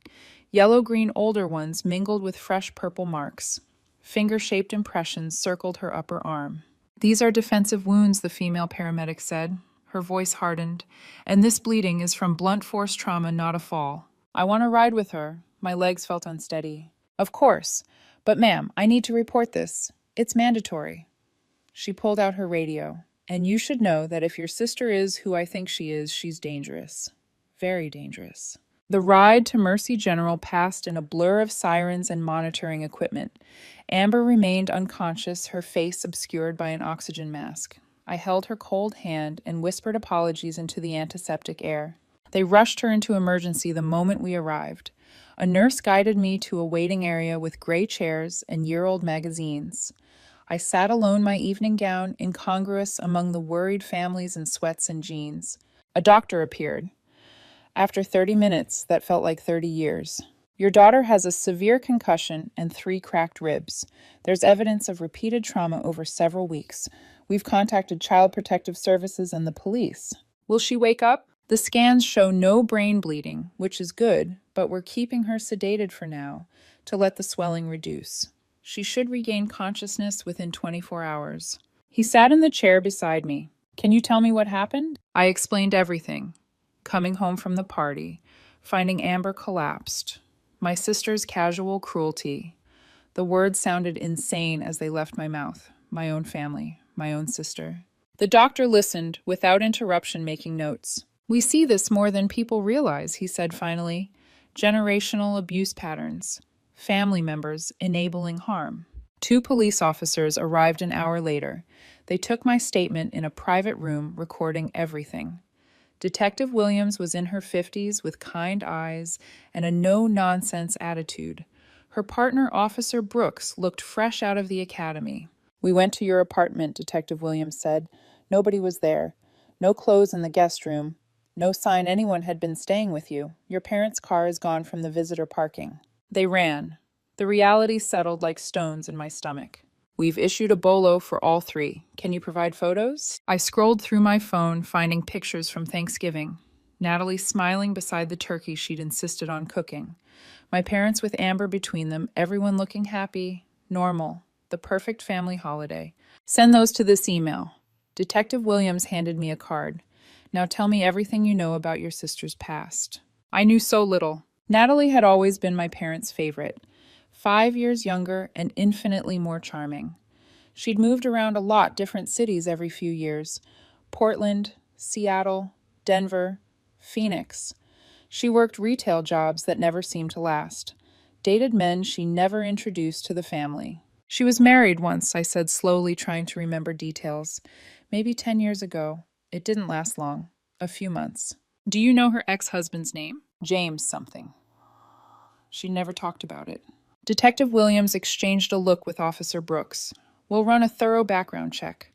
Yellow-green older ones mingled with fresh purple marks. Finger-shaped impressions circled her upper arm. These are defensive wounds, the female paramedic said. Her voice hardened. And this bleeding is from blunt force trauma, not a fall. I want to ride with her. My legs felt unsteady. Of course. But ma'am, I need to report this. It's mandatory. She pulled out her radio. And you should know that if your sister is who I think she is, she's dangerous. Very dangerous. The ride to Mercy General passed in a blur of sirens and monitoring equipment. Amber remained unconscious, her face obscured by an oxygen mask. I held her cold hand and whispered apologies into the antiseptic air. They rushed her into emergency the moment we arrived. A nurse guided me to a waiting area with gray chairs and year-old magazines. I sat alone, my evening gown incongruous among the worried families in sweats and jeans. A doctor appeared. After 30 minutes, that felt like 30 years. Your daughter has a severe concussion and 3 cracked ribs. There's evidence of repeated trauma over several weeks. We've contacted Child Protective Services and the police. Will she wake up? The scans show no brain bleeding, which is good, but we're keeping her sedated for now to let the swelling reduce. She should regain consciousness within 24 hours. He sat in the chair beside me. Can you tell me what happened? I explained everything. Coming home from the party, finding Amber collapsed. My sister's casual cruelty. The words sounded insane as they left my mouth. My own family, my own sister. The doctor listened, without interruption, making notes. We see this more than people realize, he said finally. Generational abuse patterns. Family members enabling harm. 2 police officers arrived an hour later. They took my statement in a private room, recording everything. Detective Williams was in her 50s with kind eyes and a no-nonsense attitude. Her partner, Officer Brooks, looked fresh out of the academy. We went to your apartment, Detective Williams said. Nobody was there. No clothes in the guest room. No sign anyone had been staying with you. Your parents' car is gone from the visitor parking. They ran. The reality settled like stones in my stomach. We've issued a bolo for all 3. Can you provide photos? I scrolled through my phone, finding pictures from Thanksgiving. Natalie smiling beside the turkey she'd insisted on cooking. My parents with Amber between them, everyone looking happy, normal, the perfect family holiday. Send those to this email. Detective Williams handed me a card. Now tell me everything you know about your sister's past. I knew so little. Natalie had always been my parents' favorite. 5 years younger and infinitely more charming. She'd moved around a lot, different cities every few years. Portland, Seattle, Denver, Phoenix. She worked retail jobs that never seemed to last. Dated men she never introduced to the family. She was married once, I said slowly, trying to remember details. Maybe 10 years ago. It didn't last long. A few months. Do you know her ex-husband's name? James something. She never talked about it. Detective Williams exchanged a look with Officer Brooks. We'll run a thorough background check.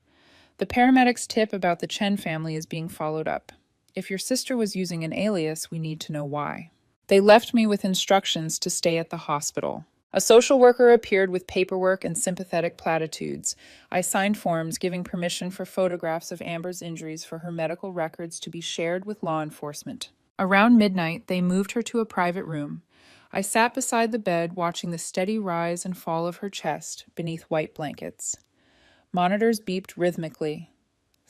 The paramedics' tip about the Chen family is being followed up. If your sister was using an alias, we need to know why. They left me with instructions to stay at the hospital. A social worker appeared with paperwork and sympathetic platitudes. I signed forms giving permission for photographs of Amber's injuries for her medical records to be shared with law enforcement. Around midnight, they moved her to a private room. I sat beside the bed, watching the steady rise and fall of her chest beneath white blankets. Monitors beeped rhythmically.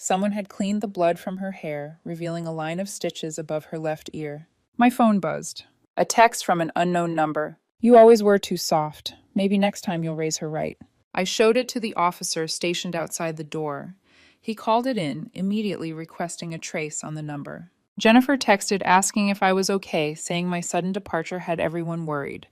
Someone had cleaned the blood from her hair, revealing a line of stitches above her left ear. My phone buzzed. A text from an unknown number. You always were too soft. Maybe next time you'll raise her right. I showed it to the officer stationed outside the door. He called it in, immediately requesting a trace on the number. Jennifer texted asking if I was okay, saying my sudden departure had everyone worried.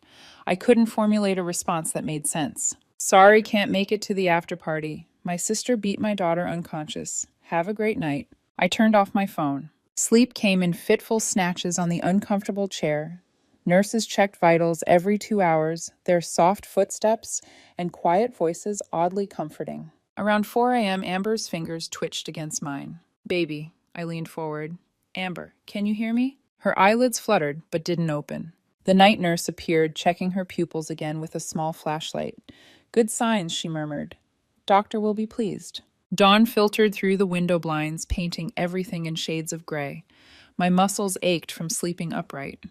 I couldn't formulate a response that made sense. Sorry, can't make it to the after party. My sister beat my daughter unconscious. Have a great night. I turned off my phone. Sleep came in fitful snatches on the uncomfortable chair. Nurses checked vitals every 2 hours, their soft footsteps and quiet voices oddly comforting. Around 4 a.m., Amber's fingers twitched against mine. Baby, I leaned forward. Amber, can you hear me? Her eyelids fluttered, but didn't open. The night nurse appeared, checking her pupils again with a small flashlight. Good signs, she murmured. Doctor will be pleased. Dawn filtered through the window blinds, painting everything in shades of gray. My muscles ached from sleeping upright.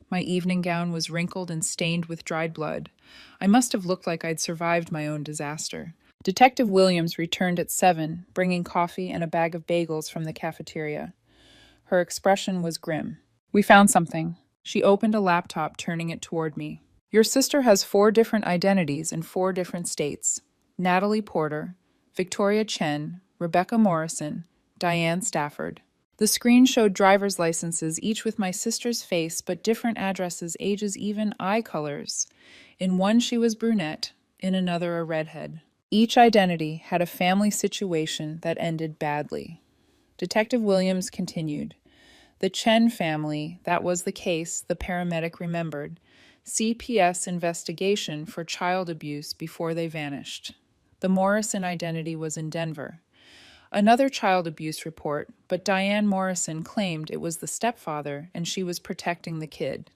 My evening gown was wrinkled and stained with dried blood. I must have looked like I'd survived my own disaster. Detective Williams returned at 7, bringing coffee and a bag of bagels from the cafeteria. Her expression was grim. We found something. She opened a laptop, turning it toward me. Your sister has 4 different identities in 4 different states. Natalie Porter, Victoria Chen, Rebecca Morrison, Diane Stafford. The screen showed driver's licenses, each with my sister's face, but different addresses, ages, even eye colors. In one she was brunette, in another a redhead. Each identity had a family situation that ended badly. Detective Williams continued. The Chen family, that was the case, the paramedic remembered. CPS investigation for child abuse before they vanished. The Morrison identity was in Denver. Another child abuse report, but Diane Morrison claimed it was the stepfather and she was protecting the kid.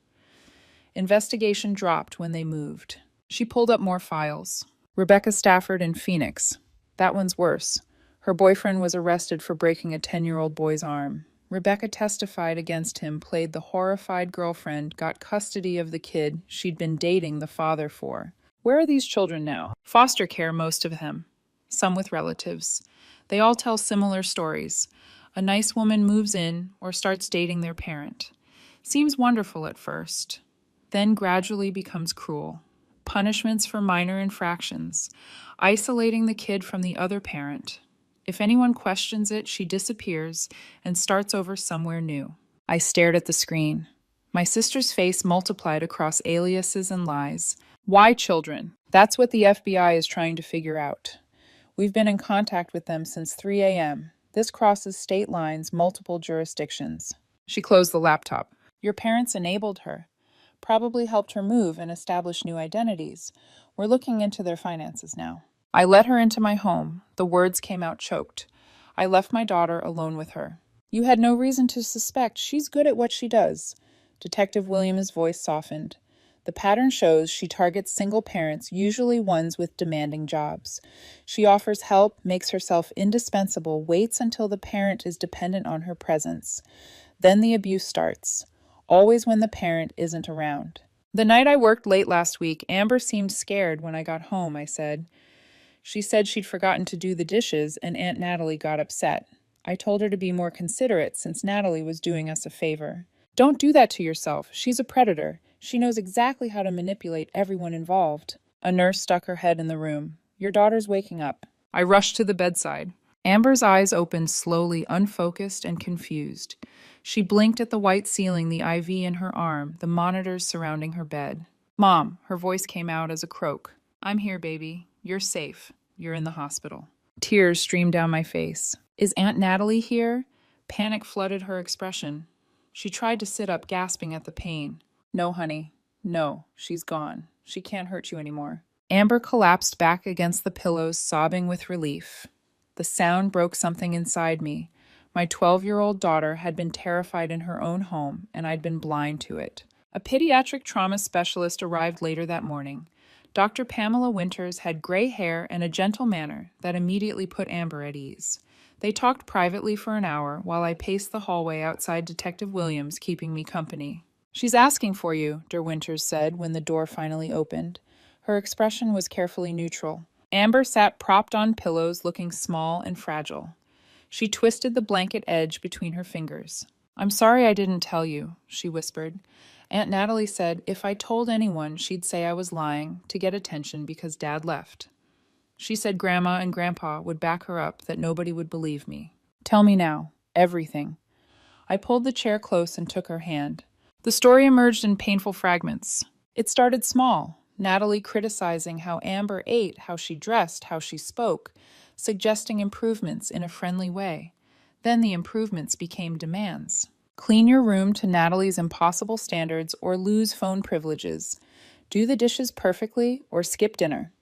Investigation dropped when they moved. She pulled up more files. Rebecca Stafford in Phoenix. That one's worse. Her boyfriend was arrested for breaking a 10-year-old boy's arm. Rebecca testified against him, played the horrified girlfriend, got custody of the kid she'd been dating the father for. Where are these children now? Foster care, most of them. Some with relatives. They all tell similar stories. A nice woman moves in or starts dating their parent. Seems wonderful at first. Then gradually becomes cruel. Punishments for minor infractions. Isolating the kid from the other parent. If anyone questions it, she disappears and starts over somewhere new. I stared at the screen. My sister's face multiplied across aliases and lies. Why children? That's what the FBI is trying to figure out. We've been in contact with them since 3 a.m. This crosses state lines, multiple jurisdictions. She closed the laptop. Your parents enabled her. Probably helped her move and establish new identities. We're looking into their finances now. I let her into my home. The words came out choked. I left my daughter alone with her. You had no reason to suspect. She's good at what she does. Detective Williams' voice softened. The pattern shows she targets single parents, usually ones with demanding jobs. She offers help, makes herself indispensable, waits until the parent is dependent on her presence. Then the abuse starts, always when the parent isn't around. The night I worked late last week, Amber seemed scared when I got home, I said. She said she'd forgotten to do the dishes and Aunt Natalie got upset. I told her to be more considerate since Natalie was doing us a favor. Don't do that to yourself. She's a predator. She knows exactly how to manipulate everyone involved. A nurse stuck her head in the room. Your daughter's waking up. I rushed to the bedside. Amber's eyes opened slowly, unfocused and confused. She blinked at the white ceiling, the IV in her arm, the monitors surrounding her bed. Mom, her voice came out as a croak. I'm here, baby. You're safe. You're in the hospital. Tears streamed down my face. Is Aunt Natalie here? Panic flooded her expression. She tried to sit up, gasping at the pain. No, honey. No, she's gone. She can't hurt you anymore. Amber collapsed back against the pillows, sobbing with relief. The sound broke something inside me. My 12-year-old daughter had been terrified in her own home, and I'd been blind to it. A pediatric trauma specialist arrived later that morning. Dr. Pamela Winters had gray hair and a gentle manner that immediately put Amber at ease. They talked privately for an hour while I paced the hallway outside Detective Williams, keeping me company. She's asking for you, Der Winters said when the door finally opened. Her expression was carefully neutral. Amber sat propped on pillows, looking small and fragile. She twisted the blanket edge between her fingers. "I'm sorry I didn't tell you," she whispered. Aunt Natalie said if I told anyone, she'd say I was lying to get attention because Dad left. She said Grandma and Grandpa would back her up, that nobody would believe me. "Tell me now. Everything." I pulled the chair close and took her hand. The story emerged in painful fragments. It started small, Natalie criticizing how Amber ate, how she dressed, how she spoke, suggesting improvements in a friendly way. Then the improvements became demands. Clean your room to Natalie's impossible standards or lose phone privileges. Do the dishes perfectly or skip dinner.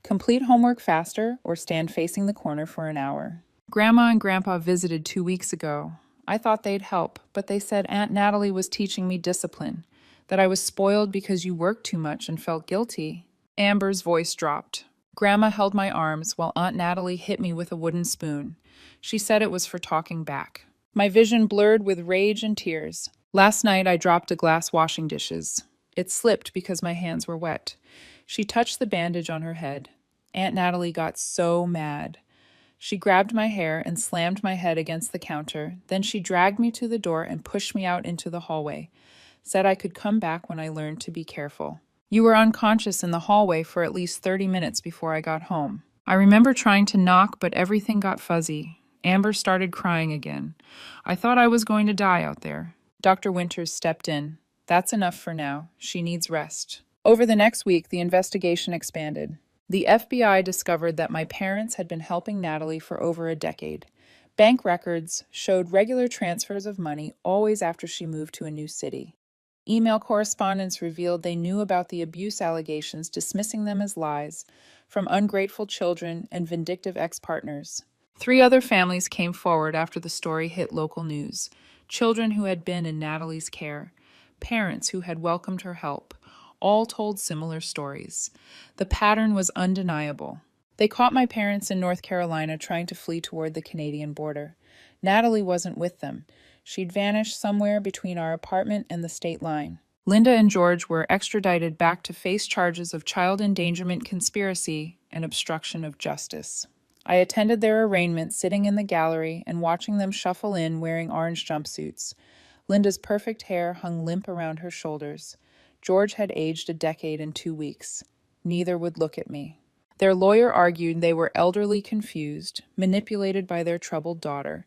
Complete homework faster or stand facing the corner for an hour. Grandma and Grandpa visited 2 weeks ago. I thought they'd help, but they said Aunt Natalie was teaching me discipline, that I was spoiled because you worked too much and felt guilty. Amber's voice dropped. Grandma held my arms while Aunt Natalie hit me with a wooden spoon. She said it was for talking back. My vision blurred with rage and tears. Last night I dropped a glass washing dishes. It slipped because my hands were wet. She touched the bandage on her head. Aunt Natalie got so mad. She grabbed my hair and slammed my head against the counter. Then she dragged me to the door and pushed me out into the hallway. Said I could come back when I learned to be careful. You were unconscious in the hallway for at least 30 minutes before I got home. I remember trying to knock, but everything got fuzzy. Amber started crying again. I thought I was going to die out there. Dr. Winters stepped in. That's enough for now. She needs rest. Over the next week, the investigation expanded. The FBI discovered that my parents had been helping Natalie for over a decade. Bank records showed regular transfers of money always after she moved to a new city. Email correspondence revealed they knew about the abuse allegations, dismissing them as lies, from ungrateful children and vindictive ex-partners. 3 other families came forward after the story hit local news. Children who had been in Natalie's care, parents who had welcomed her help, all told similar stories. The pattern was undeniable. They caught my parents in North Carolina trying to flee toward the Canadian border. Natalie wasn't with them. She'd vanished somewhere between our apartment and the state line. Linda and George were extradited back to face charges of child endangerment conspiracy and obstruction of justice. I attended their arraignment sitting in the gallery and watching them shuffle in wearing orange jumpsuits. Linda's perfect hair hung limp around her shoulders. George had aged a decade in 2 weeks. Neither would look at me. Their lawyer argued they were elderly confused, manipulated by their troubled daughter.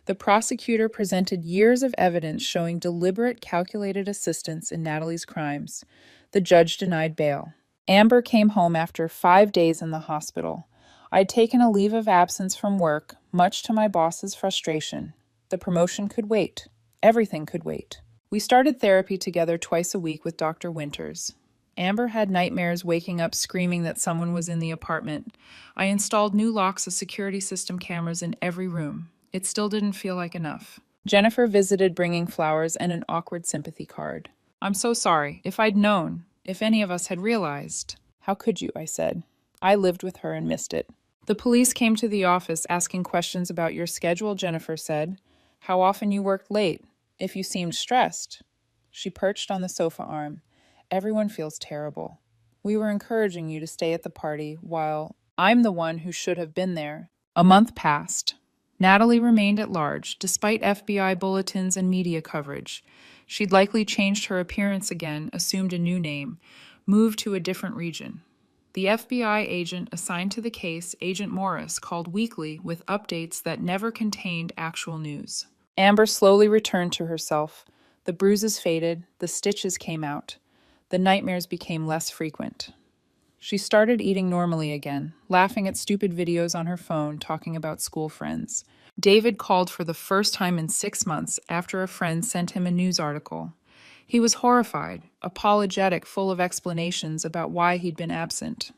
The prosecutor presented years of evidence showing deliberate, calculated assistance in Natalie's crimes. The judge denied bail. Amber came home after 5 days in the hospital. I'd taken a leave of absence from work, much to my boss's frustration. The promotion could wait. Everything could wait. We started therapy together twice a week with Dr. Winters. Amber had nightmares waking up screaming that someone was in the apartment. I installed new locks of security system cameras in every room. It still didn't feel like enough. Jennifer visited bringing flowers and an awkward sympathy card. "I'm so sorry. If I'd known, if any of us had realized." "How could you?" I said. "I lived with her and missed it." "The police came to the office asking questions about your schedule," Jennifer said. "How often you worked late. If you seemed stressed." She perched on the sofa arm. "Everyone feels terrible. We were encouraging you to stay at the party while I'm the one who should have been there." A month passed. Natalie remained at large, despite FBI bulletins and media coverage. She'd likely changed her appearance again, assumed a new name, moved to a different region. The FBI agent assigned to the case, Agent Morris, called weekly with updates that never contained actual news. Amber slowly returned to herself. The bruises faded, the stitches came out. The nightmares became less frequent. She started eating normally again, laughing at stupid videos on her phone, talking about school friends. David called for the first time in 6 months after a friend sent him a news article. He was horrified, apologetic, full of explanations about why he'd been absent.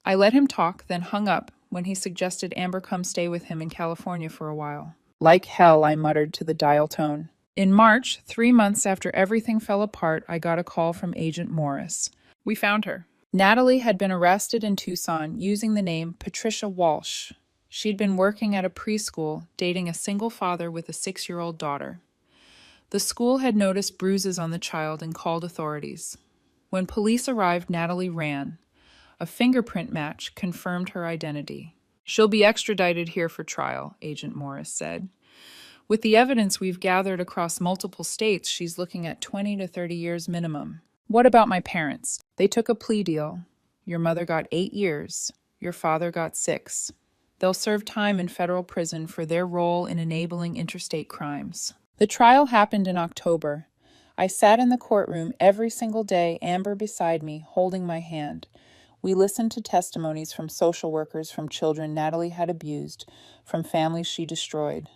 I let him talk, then hung up when he suggested Amber come stay with him in California for a while. "Like hell," I muttered to the dial tone. In March, 3 months after everything fell apart, I got a call from Agent Morris. "We found her." Natalie had been arrested in Tucson using the name Patricia Walsh. She'd been working at a preschool, dating a single father with a 6-year-old daughter. The school had noticed bruises on the child and called authorities. When police arrived, Natalie ran. A fingerprint match confirmed her identity. She'll be extradited here for trial, Agent Morris said. With the evidence we've gathered across multiple states, she's looking at 20 to 30 years minimum. What about my parents? They took a plea deal. Your mother got 8 years. Your father got 6. They'll serve time in federal prison for their role in enabling interstate crimes. The trial happened in October. I sat in the courtroom every single day, Amber beside me, holding my hand. We listened to testimonies from social workers, from children Natalie had abused, from families she destroyed.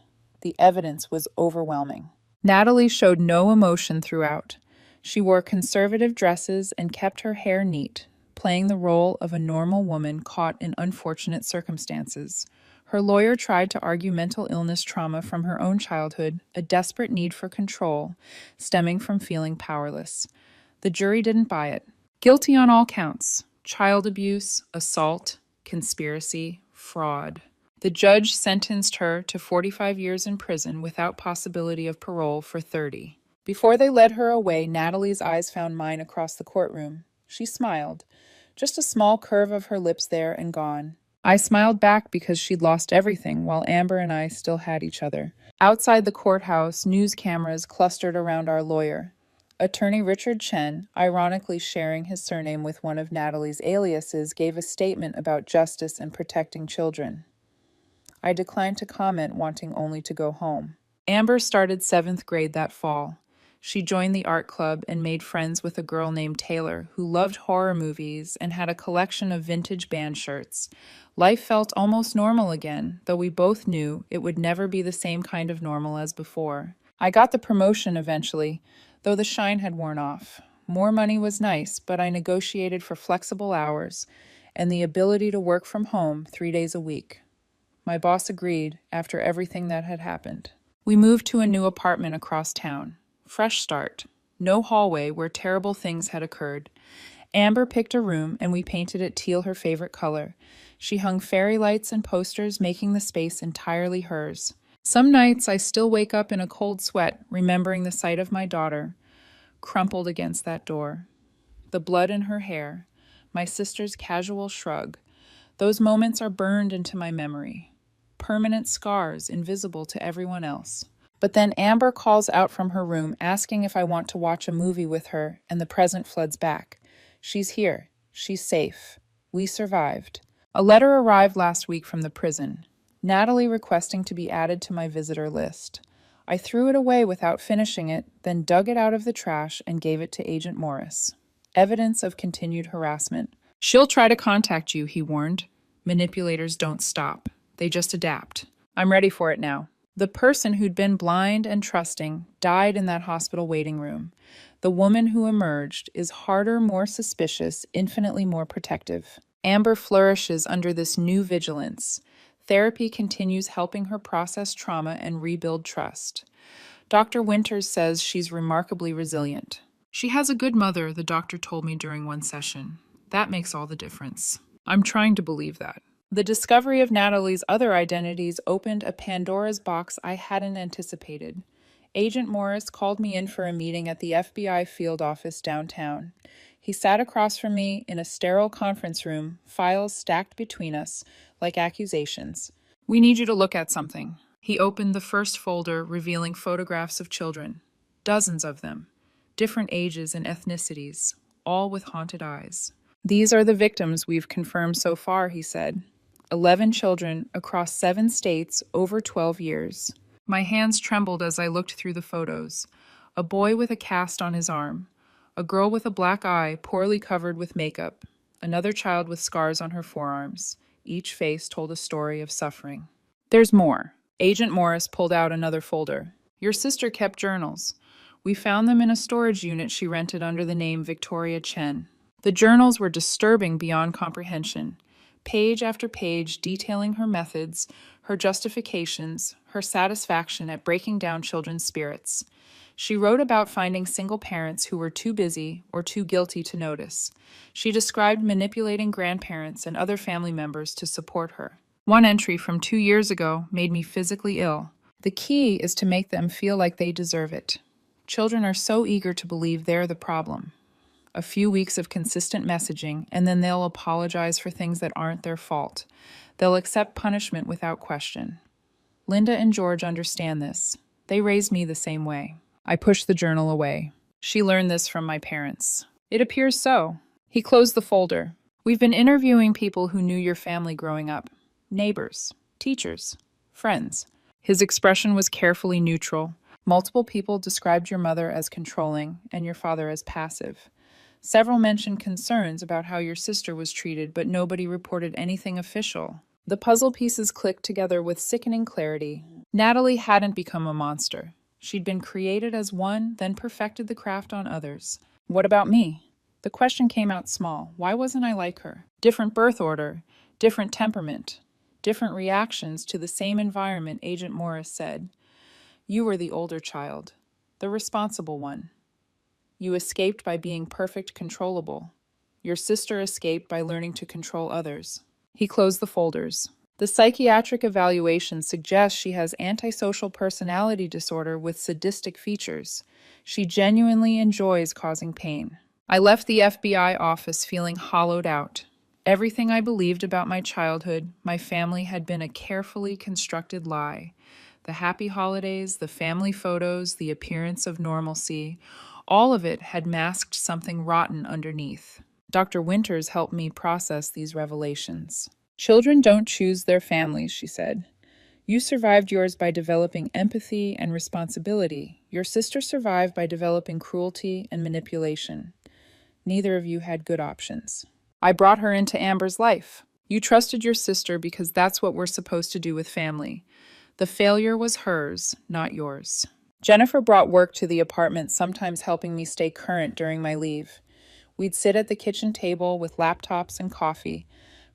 The evidence was overwhelming. Natalie showed no emotion throughout. She wore conservative dresses and kept her hair neat, playing the role of a normal woman caught in unfortunate circumstances. Her lawyer tried to argue mental illness trauma from her own childhood, a desperate need for control, stemming from feeling powerless. The jury didn't buy it. Guilty on all counts: child abuse, assault, conspiracy, fraud. The judge sentenced her to 45 years in prison without possibility of parole for 30. Before they led her away, Natalie's eyes found mine across the courtroom. She smiled. Just a small curve of her lips there and gone. I smiled back because she'd lost everything, while Amber and I still had each other. Outside the courthouse, news cameras clustered around our lawyer. Attorney Richard Chen, ironically sharing his surname with one of Natalie's aliases, gave a statement about justice and protecting children. I declined to comment, wanting only to go home. Amber started 7th grade that fall. She joined the art club and made friends with a girl named Taylor who loved horror movies and had a collection of vintage band shirts. Life felt almost normal again, though we both knew it would never be the same kind of normal as before. I got the promotion eventually, though the shine had worn off. More money was nice, but I negotiated for flexible hours and the ability to work from home 3 days a week. My boss agreed after everything that had happened. We moved to a new apartment across town. Fresh start. No hallway where terrible things had occurred. Amber picked a room and we painted it teal, her favorite color. She hung fairy lights and posters, making the space entirely hers. Some nights I still wake up in a cold sweat, remembering the sight of my daughter, crumpled against that door. The blood in her hair, my sister's casual shrug. Those moments are burned into my memory. Permanent scars, invisible to everyone else. But then Amber calls out from her room, asking if I want to watch a movie with her, and the present floods back. She's here. She's safe. We survived. A letter arrived last week from the prison. Natalie requesting to be added to my visitor list. I threw it away without finishing it, then dug it out of the trash and gave it to Agent Morris. Evidence of continued harassment. She'll try to contact you, he warned. Manipulators don't stop. They just adapt. I'm ready for it now. The person who'd been blind and trusting died in that hospital waiting room. The woman who emerged is harder, more suspicious, infinitely more protective. Amber flourishes under this new vigilance. Therapy continues helping her process trauma and rebuild trust. Dr. Winters says she's remarkably resilient. She has a good mother, the doctor told me during one session. That makes all the difference. I'm trying to believe that. The discovery of Natalie's other identities opened a Pandora's box I hadn't anticipated. Agent Morris called me in for a meeting at the FBI field office downtown. He sat across from me in a sterile conference room, files stacked between us, like accusations. We need you to look at something. He opened the first folder, revealing photographs of children. Dozens of them. Different ages and ethnicities, all with haunted eyes. These are the victims we've confirmed so far, he said. 11 children across 7 states over 12 years. My hands trembled as I looked through the photos. A boy with a cast on his arm. A girl with a black eye, poorly covered with makeup. Another child with scars on her forearms. Each face told a story of suffering. There's more. Agent Morris pulled out another folder. Your sister kept journals. We found them in a storage unit she rented under the name Victoria Chen. The journals were disturbing beyond comprehension. Page after page detailing her methods, her justifications, her satisfaction at breaking down children's spirits. She wrote about finding single parents who were too busy or too guilty to notice. She described manipulating grandparents and other family members to support her. One entry from 2 years ago made me physically ill. The key is to make them feel like they deserve it. Children are so eager to believe they're the problem. A few weeks of consistent messaging, and then they'll apologize for things that aren't their fault. They'll accept punishment without question. Linda and George understand this. They raised me the same way. I pushed the journal away. She learned this from my parents. It appears so. He closed the folder. We've been interviewing people who knew your family growing up. Neighbors, teachers, friends. His expression was carefully neutral. Multiple people described your mother as controlling and your father as passive. Several mentioned concerns about how your sister was treated, but nobody reported anything official. The puzzle pieces clicked together with sickening clarity. Natalie hadn't become a monster. She'd been created as one, then perfected the craft on others. What about me? The question came out small. Why wasn't I like her? Different birth order, different temperament, different reactions to the same environment, Agent Morris said. You were the older child, the responsible one. You escaped by being perfect, controllable. Your sister escaped by learning to control others. He closed the folders. The psychiatric evaluation suggests she has antisocial personality disorder with sadistic features. She genuinely enjoys causing pain. I left the FBI office feeling hollowed out. Everything I believed about my childhood, my family, had been a carefully constructed lie. The happy holidays, the family photos, the appearance of normalcy, all of it had masked something rotten underneath. Dr. Winters helped me process these revelations. Children don't choose their families, she said. You survived yours by developing empathy and responsibility. Your sister survived by developing cruelty and manipulation. Neither of you had good options. I brought her into Amber's life. You trusted your sister because that's what we're supposed to do with family. The failure was hers, not yours. Jennifer brought work to the apartment, sometimes helping me stay current during my leave. We'd sit at the kitchen table with laptops and coffee,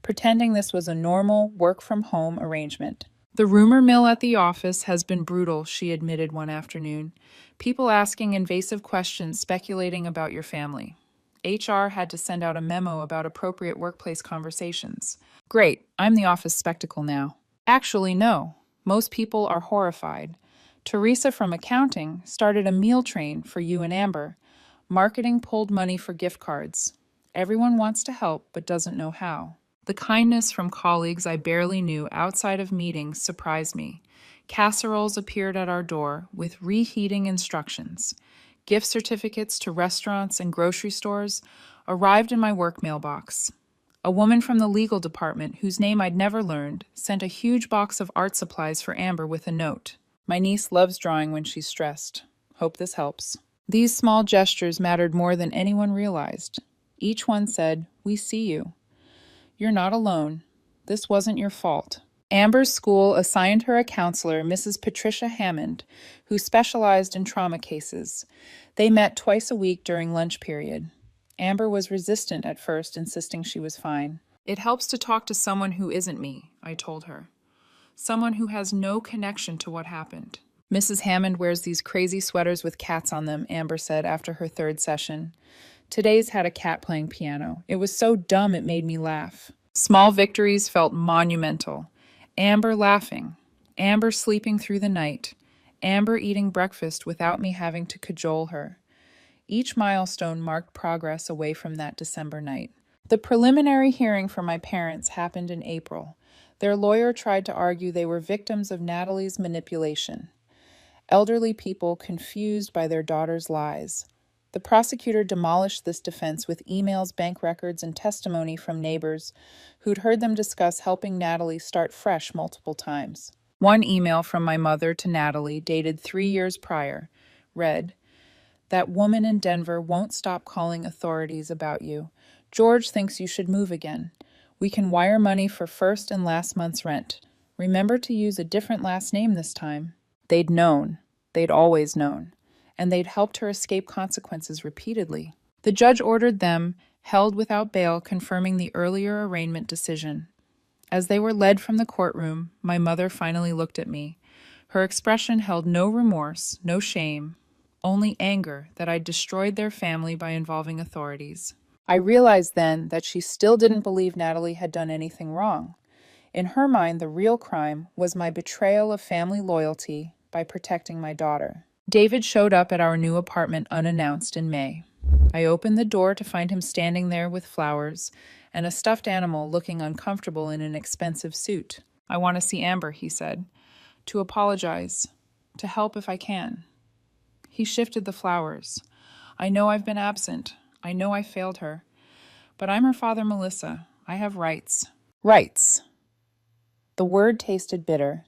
pretending this was a normal work-from-home arrangement. The rumor mill at the office has been brutal, she admitted one afternoon. People asking invasive questions, speculating about your family. HR had to send out a memo about appropriate workplace conversations. Great, I'm the office spectacle now. Actually, no. Most people are horrified. Teresa from accounting started a meal train for you and Amber. Marketing pulled money for gift cards. Everyone wants to help but doesn't know how. The kindness from colleagues I barely knew outside of meetings surprised me. Casseroles appeared at our door with reheating instructions. Gift certificates to restaurants and grocery stores arrived in my work mailbox. A woman from the legal department, whose name I'd never learned, sent a huge box of art supplies for Amber with a note. My niece loves drawing when she's stressed. Hope this helps. These small gestures mattered more than anyone realized. Each one said, "We see you. You're not alone. This wasn't your fault." Amber's school assigned her a counselor, Mrs. Patricia Hammond, who specialized in trauma cases. They met twice a week during lunch period. Amber was resistant at first, insisting she was fine. It helps to talk to someone who isn't me, I told her. Someone who has no connection to what happened. Mrs. Hammond wears these crazy sweaters with cats on them, Amber said after her third session. Today's had a cat playing piano. It was so dumb it made me laugh. Small victories felt monumental. Amber laughing. Amber sleeping through the night. Amber eating breakfast without me having to cajole her. Each milestone marked progress away from that December night. The preliminary hearing for my parents happened in April. Their lawyer tried to argue they were victims of Natalie's manipulation. Elderly people confused by their daughter's lies. The prosecutor demolished this defense with emails, bank records, and testimony from neighbors who'd heard them discuss helping Natalie start fresh multiple times. One email from my mother to Natalie, dated 3 years prior, read, "That woman in Denver won't stop calling authorities about you. George thinks you should move again. We can wire money for first and last month's rent. Remember to use a different last name this time." They'd known. They'd always known. And they'd helped her escape consequences repeatedly. The judge ordered them held without bail, confirming the earlier arraignment decision. As they were led from the courtroom, my mother finally looked at me. Her expression held no remorse, no shame, only anger that I'd destroyed their family by involving authorities. I realized then that she still didn't believe Natalie had done anything wrong. In her mind, the real crime was my betrayal of family loyalty by protecting my daughter. David showed up at our new apartment unannounced in May. I opened the door to find him standing there with flowers and a stuffed animal looking uncomfortable in an expensive suit. "I want to see Amber," he said, "to apologize, to help if I can." He shifted the flowers. "I know I've been absent. I know I failed her. But I'm her father, Melissa. I have rights." Rights. The word tasted bitter.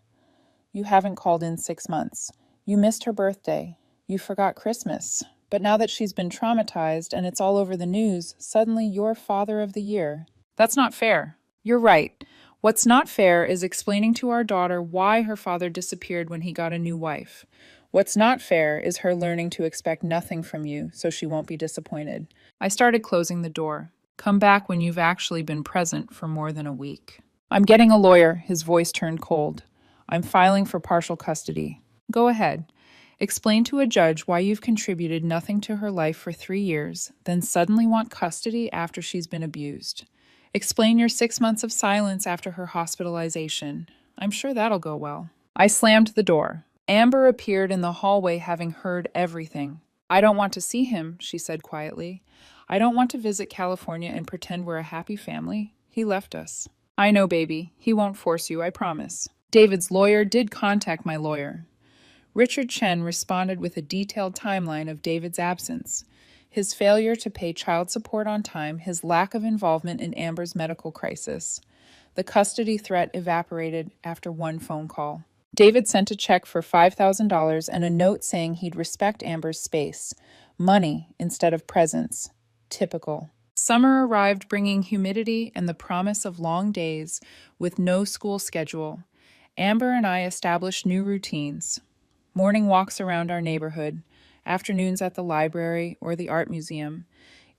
You haven't called in 6 months. You missed her birthday. You forgot Christmas. But now that she's been traumatized and it's all over the news, suddenly you're Father of the Year. That's not fair. You're right. What's not fair is explaining to our daughter why her father disappeared when he got a new wife. What's not fair is her learning to expect nothing from you so she won't be disappointed. I started closing the door. Come back when you've actually been present for more than a week. "I'm getting a lawyer." His voice turned cold. "I'm filing for partial custody." "Go ahead. Explain to a judge why you've contributed nothing to her life for 3 years, then suddenly want custody after she's been abused. Explain your 6 months of silence after her hospitalization. I'm sure that'll go well." I slammed the door. Amber appeared in the hallway, having heard everything. "I don't want to see him," she said quietly. "I don't want to visit California and pretend we're a happy family. He left us." "I know, baby. He won't force you, I promise." David's lawyer did contact my lawyer. Richard Chen responded with a detailed timeline of David's absence, his failure to pay child support on time, his lack of involvement in Amber's medical crisis. The custody threat evaporated after one phone call. David sent a check for $5,000 and a note saying he'd respect Amber's space. Money instead of presents. Typical. Summer arrived bringing humidity and the promise of long days with no school schedule. Amber and I established new routines. Morning walks around our neighborhood, afternoons at the library or the art museum,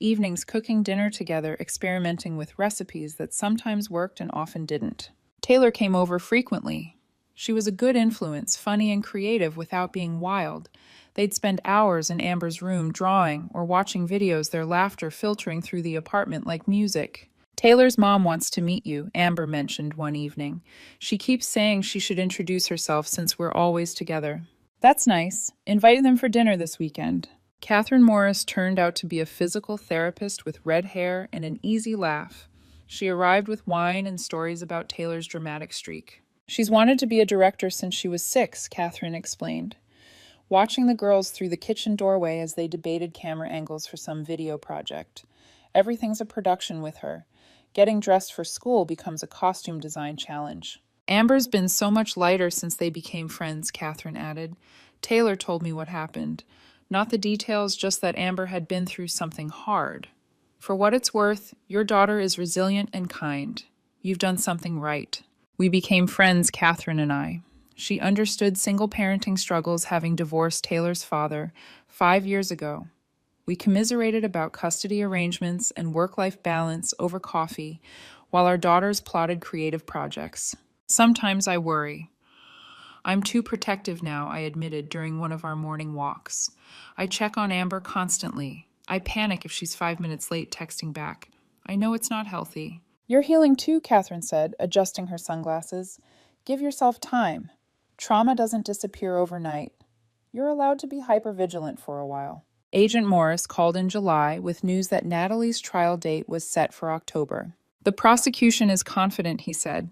evenings cooking dinner together, experimenting with recipes that sometimes worked and often didn't. Taylor came over frequently. She was a good influence, funny and creative without being wild. They'd spend hours in Amber's room drawing or watching videos, their laughter filtering through the apartment like music. "Taylor's mom wants to meet you," Amber mentioned one evening. "She keeps saying she should introduce herself since we're always together." "That's nice. Invite them for dinner this weekend." Catherine Morris turned out to be a physical therapist with red hair and an easy laugh. She arrived with wine and stories about Taylor's dramatic streak. "She's wanted to be a director since she was 6, Catherine explained. Watching the girls through the kitchen doorway as they debated camera angles for some video project. Everything's a production with her. Getting dressed for school becomes a costume design challenge." "Amber's been so much lighter since they became friends," Catherine added. "Taylor told me what happened. Not the details, just that Amber had been through something hard. For what it's worth, your daughter is resilient and kind. You've done something right." We became friends, Catherine and I. She understood single parenting struggles, having divorced Taylor's father 5 years ago. We commiserated about custody arrangements and work-life balance over coffee, while our daughters plotted creative projects. "Sometimes I worry. I'm too protective now," I admitted during one of our morning walks. "I check on Amber constantly. I panic if she's 5 minutes late texting back. I know it's not healthy." "You're healing too," Catherine said, adjusting her sunglasses. "Give yourself time. Trauma doesn't disappear overnight. You're allowed to be hypervigilant for a while." Agent Morris called in July with news that Natalie's trial date was set for October. "The prosecution is confident," he said.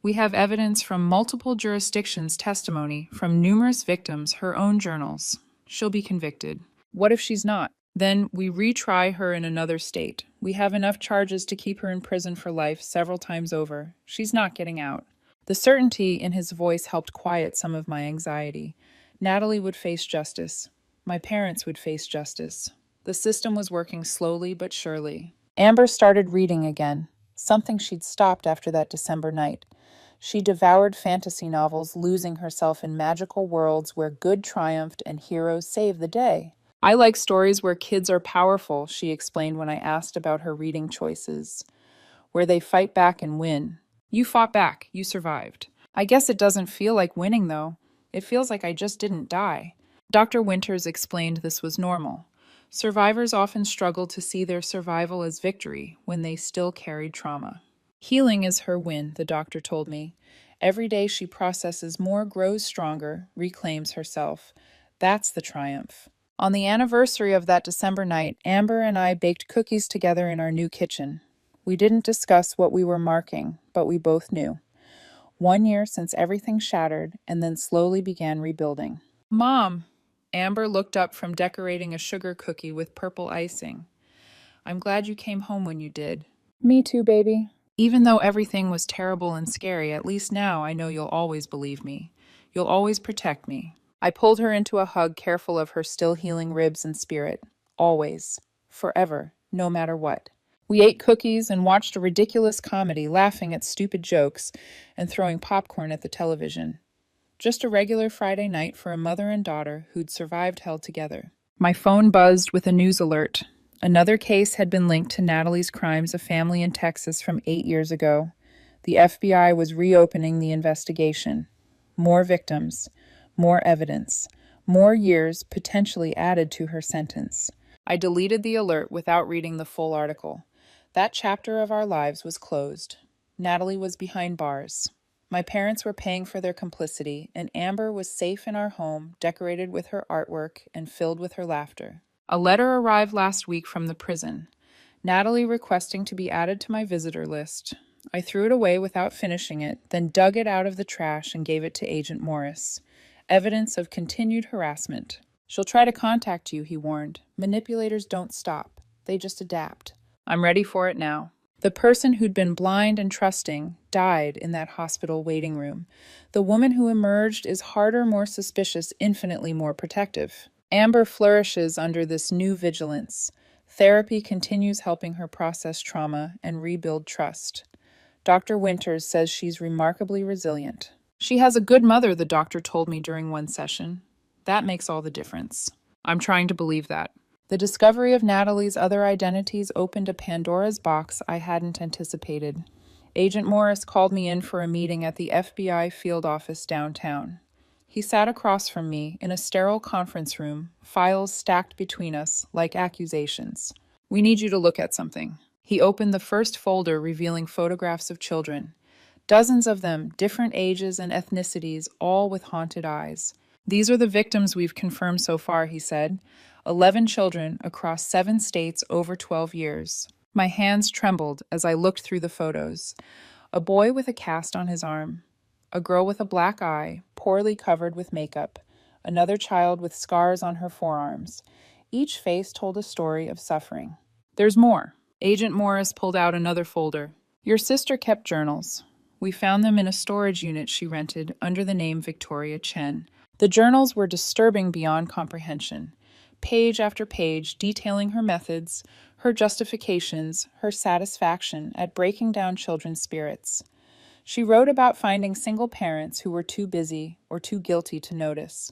"We have evidence from multiple jurisdictions, testimony from numerous victims, her own journals. She'll be convicted." "What if she's not?" "Then we retry her in another state. We have enough charges to keep her in prison for life several times over. She's not getting out." The certainty in his voice helped quiet some of my anxiety. Natalie would face justice. My parents would face justice. The system was working slowly but surely. Amber started reading again, something she'd stopped after that December night. She devoured fantasy novels, losing herself in magical worlds where good triumphed and heroes saved the day. "I like stories where kids are powerful," she explained when I asked about her reading choices. "Where they fight back and win." "You fought back. You survived." "I guess it doesn't feel like winning, though. It feels like I just didn't die." Dr. Winters explained this was normal. Survivors often struggle to see their survival as victory when they still carried trauma. "Healing is her win," the doctor told me. "Every day she processes more, grows stronger, reclaims herself. That's the triumph." On the anniversary of that December night, Amber and I baked cookies together in our new kitchen. We didn't discuss what we were marking, but we both knew. 1 year since everything shattered and then slowly began rebuilding. Mom! Amber looked up from decorating a sugar cookie with purple icing. I'm glad you came home when you did. Me too, baby. Even though everything was terrible and scary, at least now I know you'll always believe me. You'll always protect me. I pulled her into a hug, careful of her still healing ribs and spirit. Always. Forever. No matter what. We ate cookies and watched a ridiculous comedy, laughing at stupid jokes and throwing popcorn at the television. Just a regular Friday night for a mother and daughter who'd survived hell together. My phone buzzed with a news alert. Another case had been linked to Natalie's crimes, a family in Texas from 8 years ago. The FBI was reopening the investigation. More victims, more evidence, more years potentially added to her sentence. I deleted the alert without reading the full article. That chapter of our lives was closed. Natalie was behind bars. My parents were paying for their complicity, and Amber was safe in our home, decorated with her artwork and filled with her laughter. A letter arrived last week from the prison. Natalie requesting to be added to my visitor list. I threw it away without finishing it, then dug it out of the trash and gave it to Agent Morris. Evidence of continued harassment. She'll try to contact you, he warned. Manipulators don't stop. They just adapt. I'm ready for it now. The person who'd been blind and trusting died in that hospital waiting room. The woman who emerged is harder, more suspicious, infinitely more protective. Amber flourishes under this new vigilance. Therapy continues helping her process trauma and rebuild trust. Dr. Winters says she's remarkably resilient. She has a good mother, the doctor told me during one session. That makes all the difference. I'm trying to believe that. The discovery of Natalie's other identities opened a Pandora's box I hadn't anticipated. Agent Morris called me in for a meeting at the FBI field office downtown. He sat across from me in a sterile conference room, files stacked between us like accusations. We need you to look at something. He opened the first folder revealing photographs of children. Dozens of them, different ages and ethnicities, all with haunted eyes. These are the victims we've confirmed so far, he said. 11 children across 7 states over 12 years. My hands trembled as I looked through the photos. A boy with a cast on his arm. A girl with a black eye, poorly covered with makeup. Another child with scars on her forearms. Each face told a story of suffering. There's more. Agent Morris pulled out another folder. Your sister kept journals. We found them in a storage unit she rented under the name Victoria Chen. The journals were disturbing beyond comprehension. Page after page detailing her methods, her justifications, her satisfaction at breaking down children's spirits. She wrote about finding single parents who were too busy or too guilty to notice.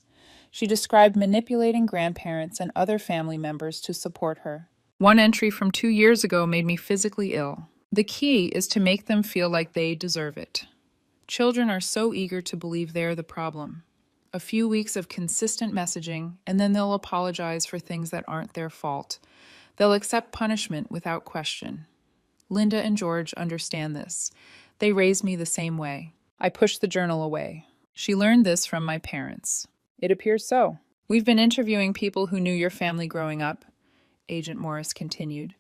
She described manipulating grandparents and other family members to support her. One entry from 2 years ago made me physically ill. The key is to make them feel like they deserve it. Children are so eager to believe they're the problem. A few weeks of consistent messaging, and then they'll apologize for things that aren't their fault. They'll accept punishment without question. Linda and George understand this. They raised me the same way. I pushed the journal away. She learned this from my parents. It appears so. We've been interviewing people who knew your family growing up, Agent Morris continued.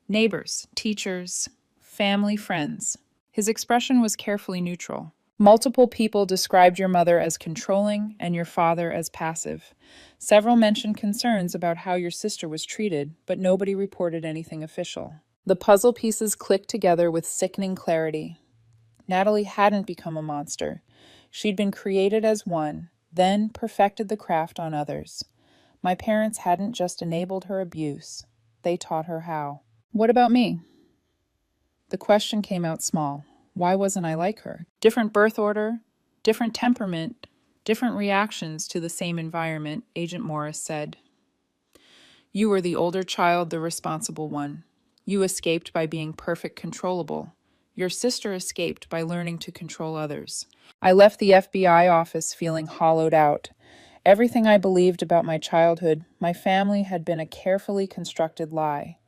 Neighbors, teachers, family, friends. His expression was carefully neutral. Multiple people described your mother as controlling and your father as passive. Several mentioned concerns about how your sister was treated, but nobody reported anything official. The puzzle pieces clicked together with sickening clarity. Natalie hadn't become a monster. She'd been created as one, then perfected the craft on others. My parents hadn't just enabled her abuse. They taught her how. What about me? The question came out small. Why wasn't I like her? Different birth order, different temperament, different reactions to the same environment, Agent Morris said. You were the older child, the responsible one. You escaped by being perfect controllable. Your sister escaped by learning to control others. I left the FBI office feeling hollowed out. Everything I believed about my childhood, my family, had been a carefully constructed lie.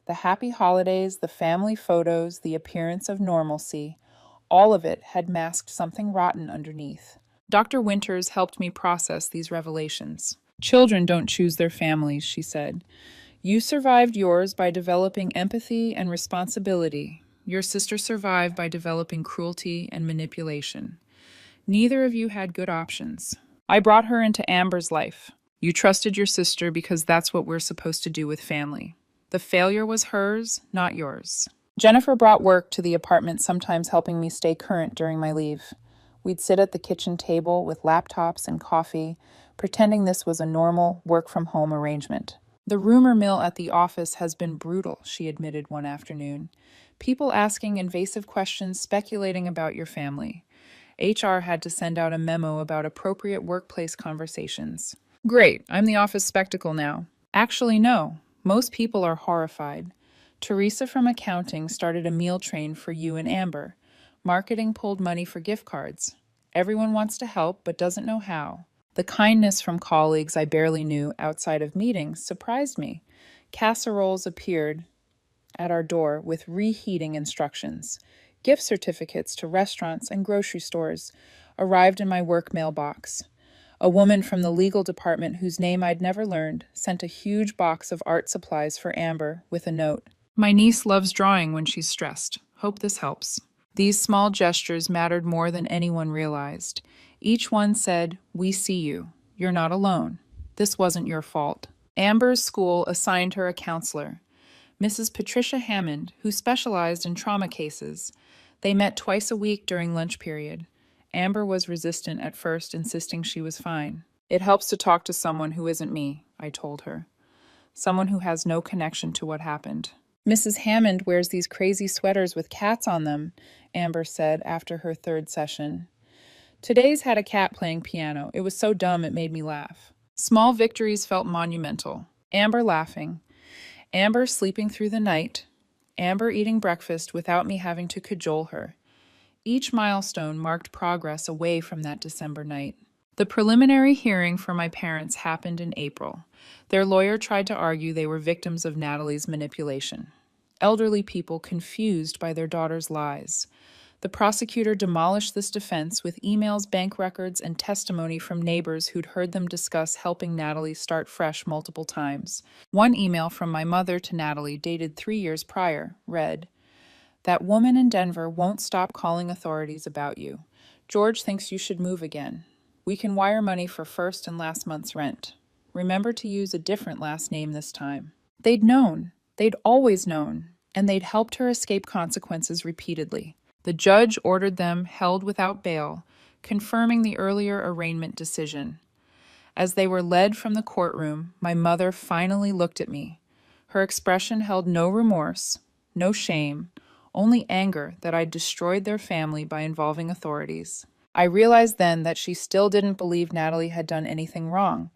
The happy holidays, the family photos, the appearance of normalcy, all of it had masked something rotten underneath. Dr. Winters helped me process these revelations. Children don't choose their families, she said. You survived yours by developing empathy and responsibility. Your sister survived by developing cruelty and manipulation. Neither of you had good options. I brought her into Amber's life. You trusted your sister because that's what we're supposed to do with family. The failure was hers, not yours. Jennifer brought work to the apartment, sometimes helping me stay current during my leave. We'd sit at the kitchen table with laptops and coffee, pretending this was a normal work-from-home arrangement. The rumor mill at the office has been brutal, she admitted one afternoon. People asking invasive questions, speculating about your family. HR had to send out a memo about appropriate workplace conversations. Great, I'm the office spectacle now. Actually, no. Most people are horrified. Teresa from accounting started a meal train for you and Amber. Marketing pulled money for gift cards. Everyone wants to help but doesn't know how. The kindness from colleagues I barely knew outside of meetings surprised me. Casseroles appeared at our door with reheating instructions. Gift certificates to restaurants and grocery stores arrived in my work mailbox. A woman from the legal department whose name I'd never learned sent a huge box of art supplies for Amber with a note. My niece loves drawing when she's stressed. Hope this helps. These small gestures mattered more than anyone realized. Each one said, "We see you. You're not alone. This wasn't your fault." Amber's school assigned her a counselor, Mrs. Patricia Hammond, who specialized in trauma cases. They met twice a week during lunch period. Amber was resistant at first, insisting she was fine. It helps to talk to someone who isn't me, I told her. Someone who has no connection to what happened. Mrs. Hammond wears these crazy sweaters with cats on them, Amber said after her third session. Today's had a cat playing piano. It was so dumb it made me laugh. Small victories felt monumental. Amber laughing. Amber sleeping through the night. Amber eating breakfast without me having to cajole her. Each milestone marked progress away from that December night. The preliminary hearing for my parents happened in April. Their lawyer tried to argue they were victims of Natalie's manipulation. Elderly people confused by their daughter's lies. The prosecutor demolished this defense with emails, bank records, and testimony from neighbors who'd heard them discuss helping Natalie start fresh multiple times. One email from my mother to Natalie, dated 3 years prior, read, "That woman in Denver won't stop calling authorities about you. George thinks you should move again. We can wire money for first and last month's rent. Remember to use a different last name this time." They'd known. They'd always known. And they'd helped her escape consequences repeatedly. The judge ordered them held without bail, confirming the earlier arraignment decision. As they were led from the courtroom, my mother finally looked at me. Her expression held no remorse, no shame, only anger that I'd destroyed their family by involving authorities. I realized then that she still didn't believe Natalie had done anything wrong.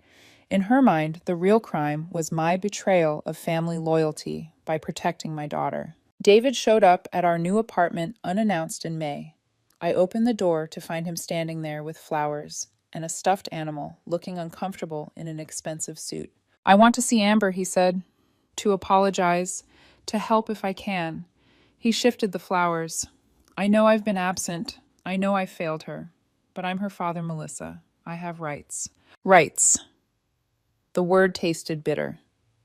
In her mind, the real crime was my betrayal of family loyalty by protecting my daughter. David showed up at our new apartment unannounced in May. I opened the door to find him standing there with flowers and a stuffed animal, looking uncomfortable in an expensive suit. "I want to see Amber," he said. "To apologize, to help if I can." He shifted the flowers. "I know I've been absent. I know I failed her. But I'm her father, Melissa. I have rights." Rights. The word tasted bitter.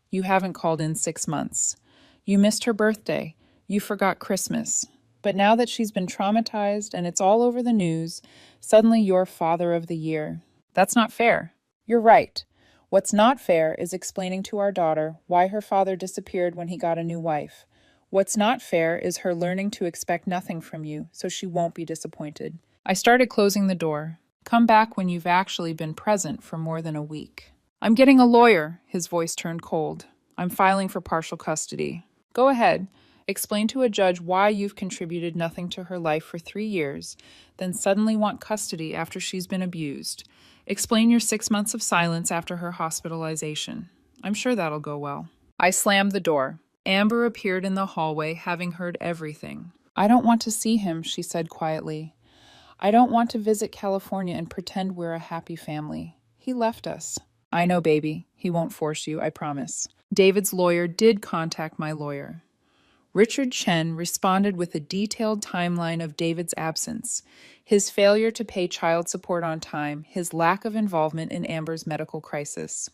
You haven't called in 6 months. You missed her birthday. You forgot Christmas. But now that she's been traumatized and it's all over the news, suddenly you're Father of the Year. That's not fair. You're right. What's not fair is explaining to our daughter why her father disappeared when he got a new wife. What's not fair is her learning to expect nothing from you, so she won't be disappointed. I started closing the door. Come back when you've actually been present for more than a week. "I'm getting a lawyer." His voice turned cold. "I'm filing for partial custody." "Go ahead. Explain to a judge why you've contributed nothing to her life for 3 years, then suddenly want custody after she's been abused. Explain your 6 months of silence after her hospitalization. I'm sure that'll go well." I slammed the door. Amber appeared in the hallway, having heard everything. "I don't want to see him," she said quietly. "I don't want to visit California and pretend we're a happy family. He left us." "I know, baby. He won't force you, I promise." David's lawyer did contact my lawyer. Richard Chen responded with a detailed timeline of David's absence, his failure to pay child support on time, his lack of involvement in Amber's medical crisis.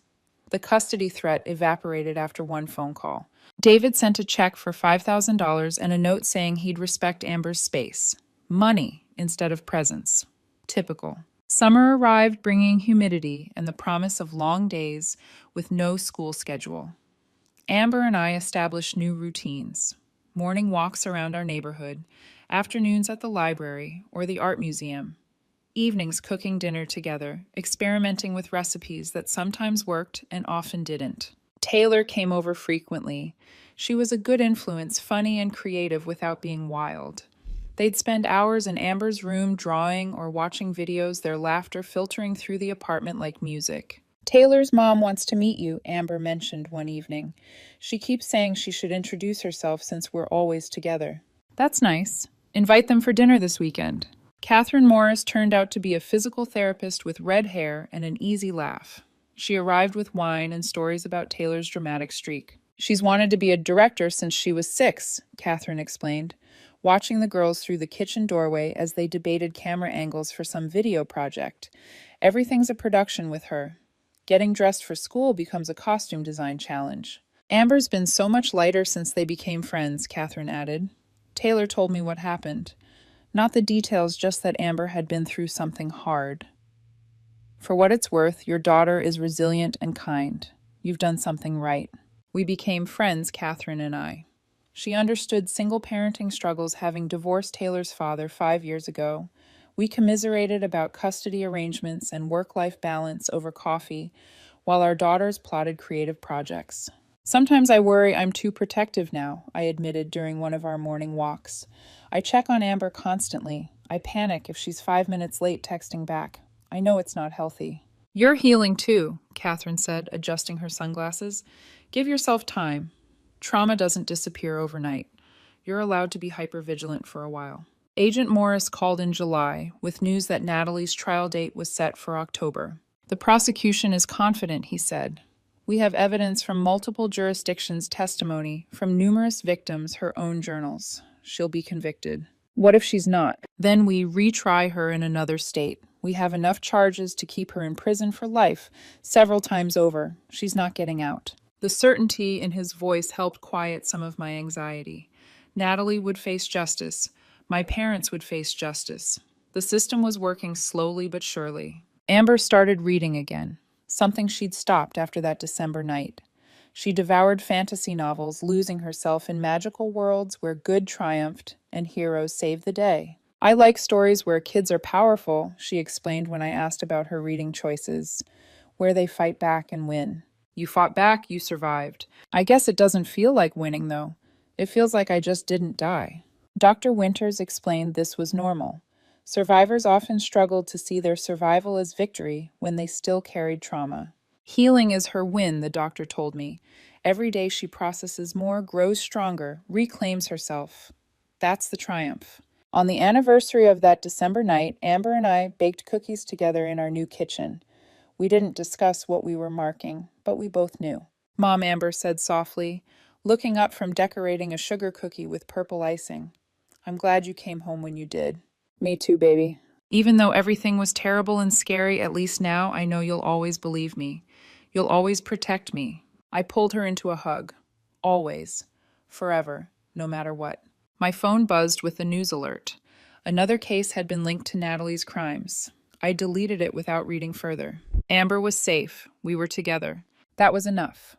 The custody threat evaporated after one phone call. David sent a check for $5,000 and a note saying he'd respect Amber's space. Money instead of presents. Typical. Summer arrived bringing humidity and the promise of long days with no school schedule. Amber and I established new routines. Morning walks around our neighborhood, afternoons at the library or the art museum, evenings cooking dinner together, experimenting with recipes that sometimes worked and often didn't. Taylor came over frequently. She was a good influence, funny and creative without being wild. They'd spend hours in Amber's room drawing or watching videos, their laughter filtering through the apartment like music. Taylor's mom wants to meet you, Amber mentioned one evening. She keeps saying she should introduce herself since we're always together. That's nice. Invite them for dinner this weekend. Catherine Morris turned out to be a physical therapist with red hair and an easy laugh. She arrived with wine and stories about Taylor's dramatic streak. She's wanted to be a director since she was 6, Catherine explained, watching the girls through the kitchen doorway as they debated camera angles for some video project. Everything's a production with her. Getting dressed for school becomes a costume design challenge. Amber's been so much lighter since they became friends, Catherine added. Taylor told me what happened. Not the details, just that Amber had been through something hard. For what it's worth, your daughter is resilient and kind. You've done something right. We became friends, Catherine and I. She understood single parenting struggles having divorced Taylor's father 5 years ago. We commiserated about custody arrangements and work-life balance over coffee, while our daughters plotted creative projects. Sometimes I worry I'm too protective now, I admitted during one of our morning walks. I check on Amber constantly. I panic if she's 5 minutes late texting back. I know it's not healthy. You're healing too, Catherine said, adjusting her sunglasses. Give yourself time. Trauma doesn't disappear overnight. You're allowed to be hypervigilant for a while. Agent Morris called in July with news that Natalie's trial date was set for October. The prosecution is confident, he said. We have evidence from multiple jurisdictions' testimony, from numerous victims, her own journals. She'll be convicted. What if she's not? Then we retry her in another state. We have enough charges to keep her in prison for life, several times over. She's not getting out. The certainty in his voice helped quiet some of my anxiety. Natalie would face justice. My parents would face justice. The system was working slowly but surely. Amber started reading again, something she'd stopped after that December night. She devoured fantasy novels, losing herself in magical worlds where good triumphed and heroes saved the day. I like stories where kids are powerful, she explained when I asked about her reading choices, where they fight back and win. You fought back, you survived. I guess it doesn't feel like winning, though. It feels like I just didn't die. Dr. Winters explained this was normal. Survivors often struggled to see their survival as victory when they still carried trauma. Healing is her win, the doctor told me. Every day she processes more, grows stronger, reclaims herself. That's the triumph. On the anniversary of that December night, Amber and I baked cookies together in our new kitchen. We didn't discuss what we were marking, but we both knew. Mom, Amber said softly, looking up from decorating a sugar cookie with purple icing. I'm glad you came home when you did. Me too, baby. Even though everything was terrible and scary, at least now I know you'll always believe me. You'll always protect me. I pulled her into a hug. Always. Forever. No matter what. My phone buzzed with a news alert. Another case had been linked to Natalie's crimes. I deleted it without reading further. Amber was safe. We were together. That was enough.